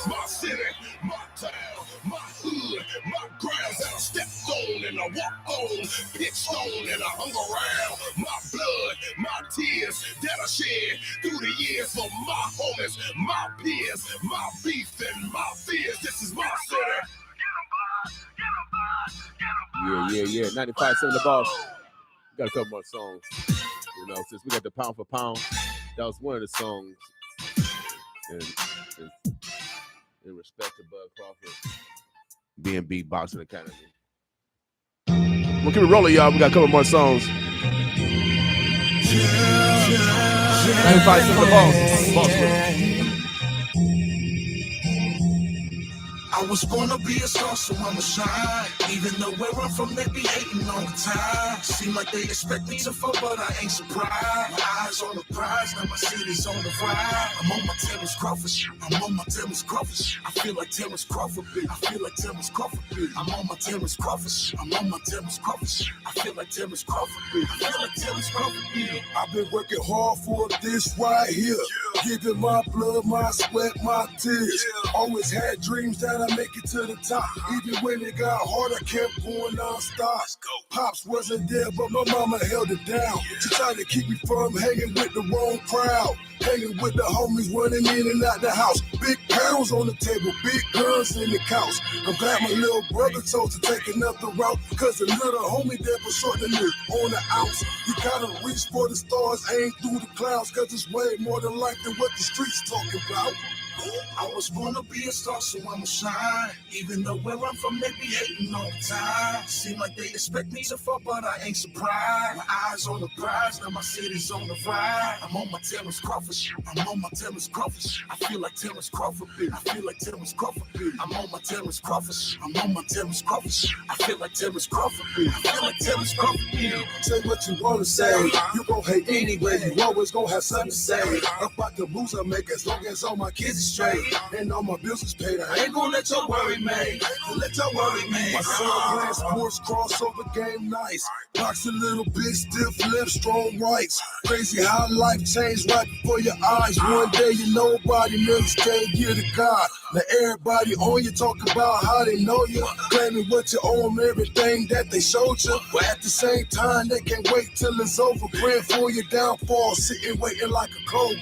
My city, my town, my hood, my grounds that I stepped on and I walked on, pitched on and I hung around. My blood, my tears that I shed through the years for my homies, my peers, my beef and my fears. This is my city. Yeah. 95 cent the boss. We got a couple more songs. You know, since we got the pound for pound, that was one of the songs. In respect to Bud Crawford being Beatboxing Academy. We'll keep it rolling, y'all. We got a couple more songs. 95 cent the boss. I was born to be a star, so I'ma shine. Even though where I'm from, they be hating all the time. Seem like they expect me to fall, but I ain't surprised. My eyes on the prize, now my city's on the ride. I'm on my Terrence Crawford shit. I'm on my Terrence Crawford shit. I feel like Terrence Crawford bit. I feel like Terrence Crawford bit. I'm on my Terrence Crawford shit. I'm on my Terrence Crawford shit. I feel like Terrence Crawford bit. I feel like Terrence Crawford bit. I've been working hard for this right here. Giving my blood, my sweat, my tears. Always had dreams that I make it to the top. Even when it got hard, I kept going non-stop. Pops wasn't there, but my mama held it down. She tried to keep me from hanging with the wrong crowd. Hanging with the homies running in and out the house. Big pounds on the table, big guns in the couch. I'm glad my little brother chose to take another route. Cause the little homie there was short to live on the ounce. You gotta reach for the stars, aim through the clouds. Cause it's way more than life than what the streets talking about. I was born to be a star, so I'ma shine. Even though where I'm from, they be hating all the time. Seem like they expect me to fall, but I ain't surprised. My eyes on the prize, now my city's on the ride. I'm on my Terrence Crawford shit. I'm on my Terrence Crawford shit. I feel like Terrence Crawford beat. I feel like Terrence Crawford beat. I'm on my Terrence Crawford shit. I'm on my Terrence Crawford shit. I feel like Terrence Crawford beat. I feel like Terrence Crawford beat. Say what you wanna say, you gon' hate anyway. You always gon' have something to say about the moves I make, as long as all my kids is straight and all my bills is paid. I ain't gon' let your worry, man. Let your worry, man. My son plays sports, crossover game nice. Box a little bit, stiff left, strong rights. Crazy how life changed right before your eyes. One day you nobody, next day you're the God. Now everybody on you talk about how they know you, claiming what you owe them, everything that they showed you. But at the same time, they can't wait till it's over. Praying for your downfall, sitting waiting like a cobra.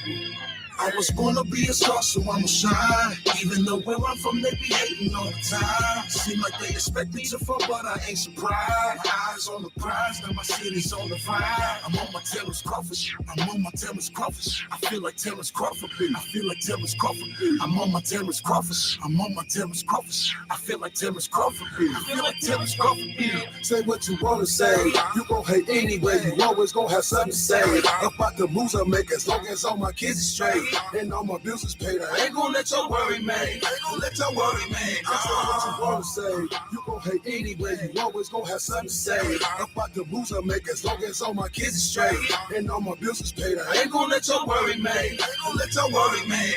I was born to be a star, so I'ma shine. Even though where I'm from, they be hating all the time. Seem like they expect me to fall, but I ain't surprised. My eyes on the prize, now my city's on the ride. I'm on my Terrence Crawford shit. I'm on my Terrence Crawford shit. I feel like Terrence Crawford beat. I feel like Terrence Crawford beat. I'm on my Terrence Crawford shit. I'm on my Terrence Crawford shit. I feel like Terrence Crawford beat. I feel like Terrence Crawford beat. Say what you wanna say, you gon' hate anyway. You always gon' have something to say about the moves I make, as long as all my kids is straight and all my bills is paid. I ain't gon' let your worry, man. Ain't gon' let your worry, man. Say what you wanna say, you gon' hate anyway. You always gon' have something to say about the moves I make, as long as all my kids is straight and all my bills is paid. I ain't gon' let your worry, man. Ain't gon' let your worry, man.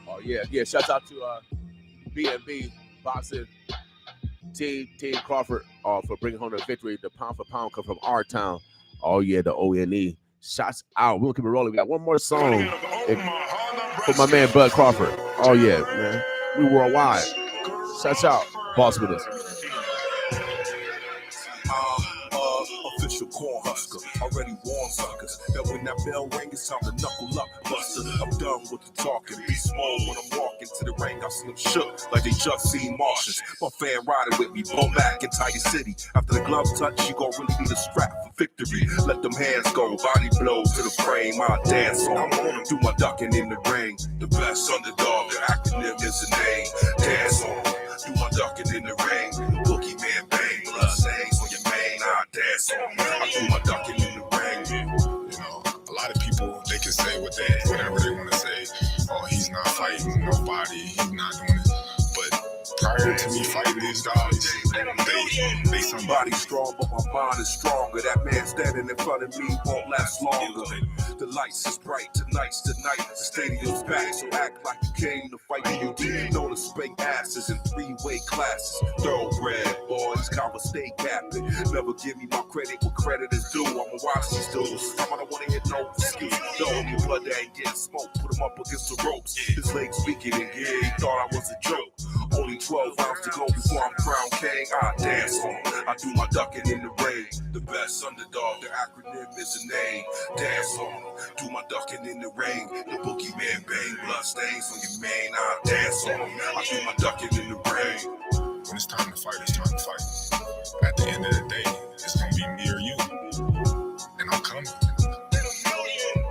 Oh yeah. Shout out to B&B Boxing Team Crawford for bringing home the victory. The pound for pound come from our town. Oh yeah, the ONE. Shots out. We'll keep it rolling. We got one more song for my man Bud Crawford. Oh yeah, man. We worldwide. Shots out. Boss with us. Official corn husker, already warned suckers that when that bell ring, it's time to knuckle up, buster. I'm done with the talking, be small when I'm walking to the ring. I see them shook like they just seen Martians. My fan riding with me, blow back entire city. After the glove touch, you gon' really need a strap for victory. Let them hands go, body blows to the frame. I dance on, do my ducking in the ring. The best underdog, the acronym is the name. Dance on, do my ducking in the ring. Bookie man bang, blood stains on your mane. I dance on, I do my ducking in the ring. You know, a lot of people, they can say whatever they want to say. Oh, he's not fighting nobody, he's not doing it. But prior to me fighting these guys, they somebody strong, but my mind is stronger. That man standing in front of me won't last longer. The lights is bright, tonight's the night. The stadium's back, so act like you came to fight. You didn't know to spank asses in three-way classes. Thoroughbred boys, College State captain. Never give me my credit what credit is due. I'ma watch these dudes. I don't wanna hit no excuse. The only blood that ain't getting smoked. Put him up against the ropes. His legs weakened and yeah, he thought I was a joke. Only 12 rounds to go before I'm crowned king. I dance on him. I do my ducking in the ring. The best underdog, the acronym is the name. Dance on him. Do my ducking in the ring. The boogeyman bang, blood stains on your mane. I dance on him. I do my ducking in the ring. when it's time to fight, it's time to fight. At the end of the day, it's gonna be me or you, and I'm coming.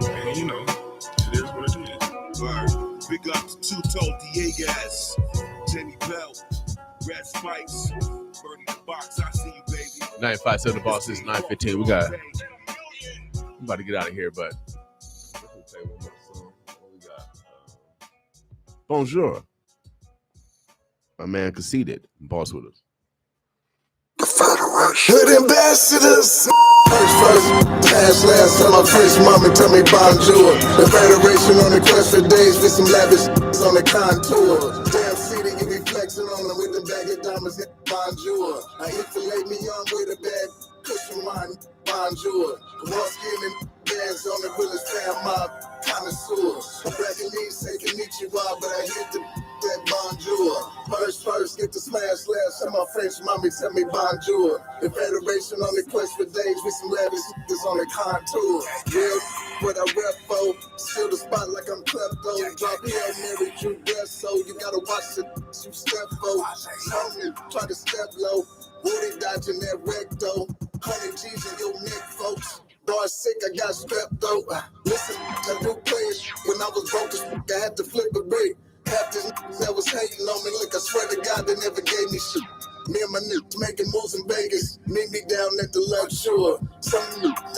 And you know, it is what it is. Word. Big up to Two-Toe Diegas, Jenny Bell, Red Spikes, Bernie the Box. I see you, baby. 957 the boss is 915. We about to get out of here, but we'll play one more song. What we got? Bonjour. My man Conceited, boss with us. Hood ambassadors. First, past last, tell my French mama, tell me bonjour. The Federation on the quest for days with some lavish on the contour. Damn city, you be flexing on them with the bag of diamonds, bonjour. I infilate me on with a bad cushion wine, bonjour. One skin and bands on the realest fan mob, connoisseur. Japanese say konnichiwa, but I hit the that bonjour. First, get the smash last. Tell my French mommy, tell me bonjour. The Federation on the quest for days with some lavish niggas on the contour. Real, what I rep for. Still the spot like I'm klepto. Drop Hail Mary, Drew Breast, so you gotta watch the you step for. Something, try to step low. Woody dodging that recto. 100 G's in your neck, folks. Boy, sick, I got strep though. Listen, I do play it when when I was broke as fuck, I had to flip a brick. Half these that was hating on me, look, I swear to God, they never gave me shit. Me and my niggas making moves in Vegas. Meet me down at the Lake Shore. Some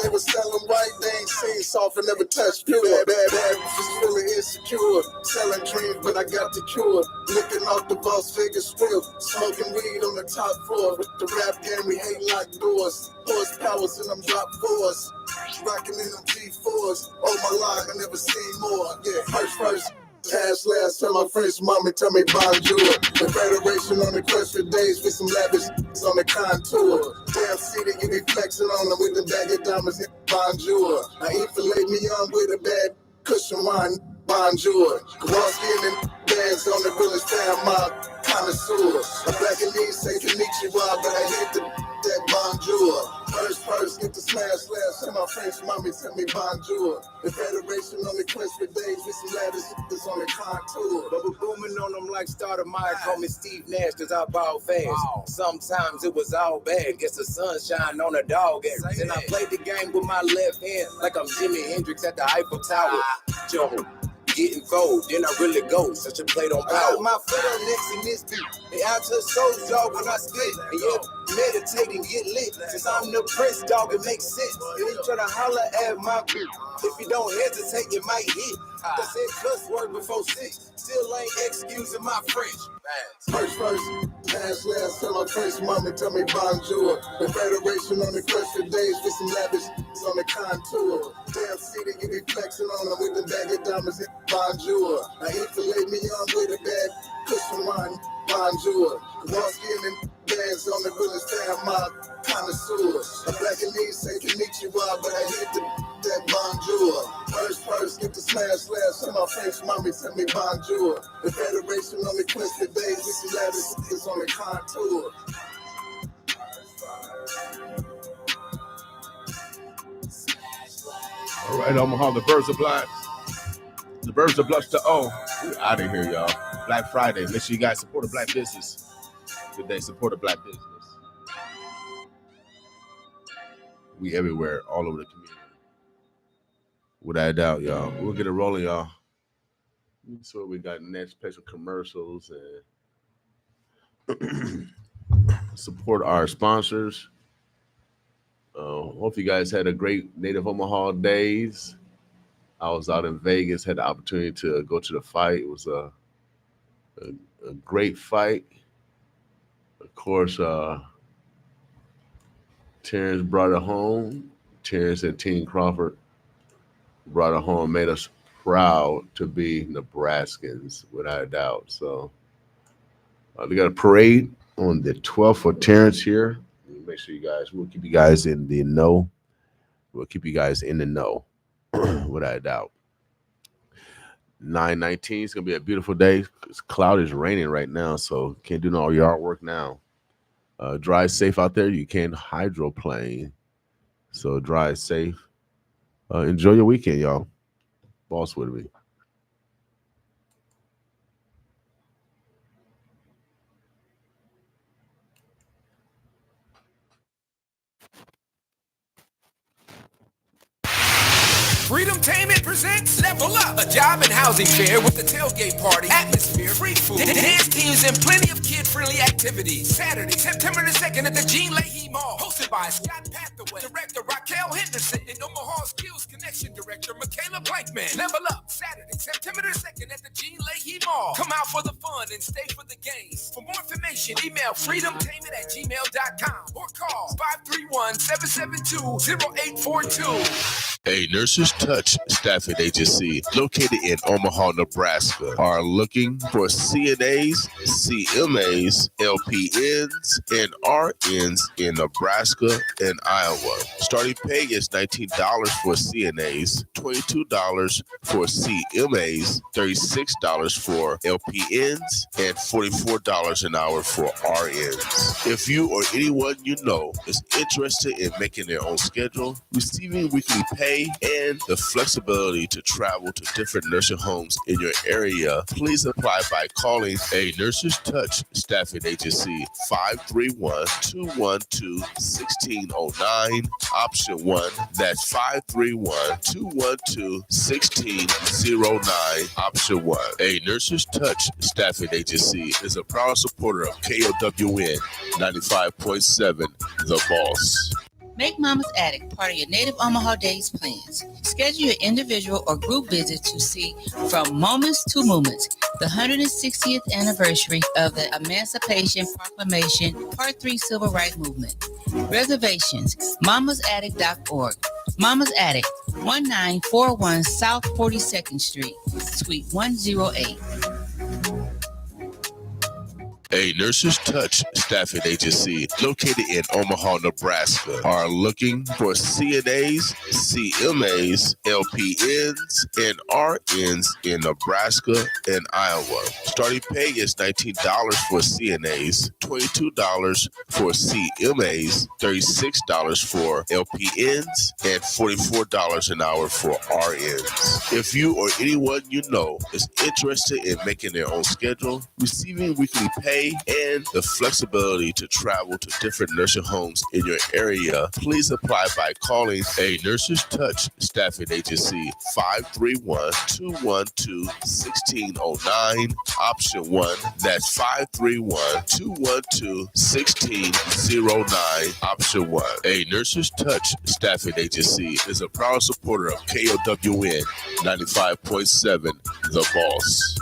they was selling white, they ain't seen soft and never touched pure. Bad, was feeling insecure. Selling dreams, but I got the cure. Licking off the boss figure strip. Smoking weed on the top floor. With the rap game, we hate locked doors. Horsepowers in them drop fours. Rocking in them G4s. Oh my life, I never seen more. Yeah, first. Last tell my French mommy, tell me bonjour. The Federation on the quest for days with some lavish on the contour. Damn city, you be flexing on them with the bag of diamonds, bonjour. I eat filet mignon with a bad cushion wine, bonjour. Kowalski and bands on the village fan mob, connoisseur. A black and these say konnichiwa, but I hit that bonjour. First, get the smash, tell my French mommy, tell me bonjour. The Federation on the quest for days with some lavish on the contour. But we're booming on them like Starter Meyer, call me Steve Nash, cause I ball fast. Sometimes it was all bad, guess the sunshine on a dog ass. And I played the game with my left hand, like I'm Jimi Hendrix at the Eiffel Tower. Joe, getting cold, then I really go, such a plate on power. My foot on next in this beat, and I just so dog when I spit. And yeah, meditate and get lit, since I'm the prince, dog, it makes sense. And you try to holler at my beat, if you don't hesitate, you might hit. I said cuss word before 6, still ain't excusing my French. First, last, tell my French mama, tell me bonjour. The Federation on the quest for days with some lavish on the contour. Damn city, you be flexing on them with the bag of diamonds, bonjour. I eat filet mignon with a bad cushion wine, bonjour. Kowalski and bands on the village fan mob, connoisseur. A black and these say konnichiwa, but I hit that bonjour. First, get the smash, tell my French mommy, tell me bonjour. The Federation on the quest for days with some lavish is on the contour. All right, Omaha, the birds are black. The birds are blush to O. We're out of here, y'all. Black Friday. Make sure you guys support a black business today. Support a black business. We everywhere, all over the community. Without a doubt, y'all. We'll get it rolling, y'all. So we got next special commercials and support our sponsors. Hope you guys had a great Native Omaha days. I was out in Vegas, had the opportunity to go to the fight. It was a great fight. Of course, Terrence brought it home. Terrence and Team Crawford brought it home, made us proud to be Nebraskans, without a doubt. So we got a parade on the 12th for Terrence here. Make sure you guys, we'll keep you guys in the know. We'll keep you guys in the know, without a doubt. 9/19 is going to be a beautiful day. It's cloudy, it's raining right now, so can't do no yard work now. Drive safe out there. You can hydroplane, so drive safe. Enjoy your weekend, y'all. Boss with me. Freedomtainment presents Level Up, a job and housing fair with the tailgate party, atmosphere, free food, dance teams, and plenty of kid-friendly activities. Saturday, September the 2nd at the Gene Leahy Mall, hosted by Scott Pathaway, director Raquel Henderson, and Omaha Skills Connection director Michaela Blankman. Level Up, Saturday, September the 2nd at the Gene Leahy Mall. Come out for the fun and stay for the games. For more information, email freedomtainment@gmail.com or call 531-772-0842. A Nurses Touch staffing agency located in Omaha, Nebraska are looking for CNAs, CMAs, LPNs, and RNs in Nebraska and Iowa. Starting pay is $19 for CNAs, $22 for CMAs, $36 for LPNs, LPNs and $44 an hour for RNs. If you or anyone you know is interested in making their own schedule, receiving weekly pay, and the flexibility to travel to different nursing homes in your area, please apply by calling a Nurses Touch staffing agency 531-212-1609, option 1. That's 531-212-1609, option 1. A Nurses Touch staffing agency is a proud supporter of KOWN 95.7, The Boss. Make Mama's Attic part of your Native Omaha Days plans. Schedule your individual or group visit to see From Moments to Movements, the 160th anniversary of the Emancipation Proclamation Part 3 Civil Rights Movement. Reservations, mamasattic.org. Mama's Attic, 1941 South 42nd Street, Suite 108. A Nurses Touch staffing agency located in Omaha, Nebraska are looking for CNAs, CMAs, LPNs, and RNs in Nebraska and Iowa. Starting pay is $19 for CNAs, $22 for CMAs, $36 for LPNs, and $44 an hour for RNs. If you or anyone you know is interested in making their own schedule, receiving weekly pay, and the flexibility to travel to different nursing homes in your area, please apply by calling a Nurses Touch staffing agency 531-212-1609, option 1. That's 531-212-1609, option 1. A Nurses Touch staffing agency is a proud supporter of KOWN 95.7, The Boss.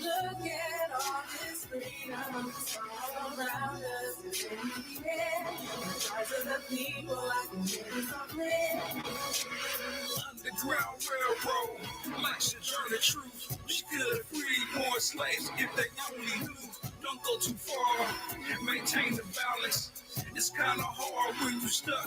Look at all this freedom all around us. It's in the air. The cries of the people, I can hear it somewhere. Underground railroad, like Sojourner Truth. She could have freed more slaves if they only knew. Don't go too far, maintain the balance. It's kind of hard when you stuck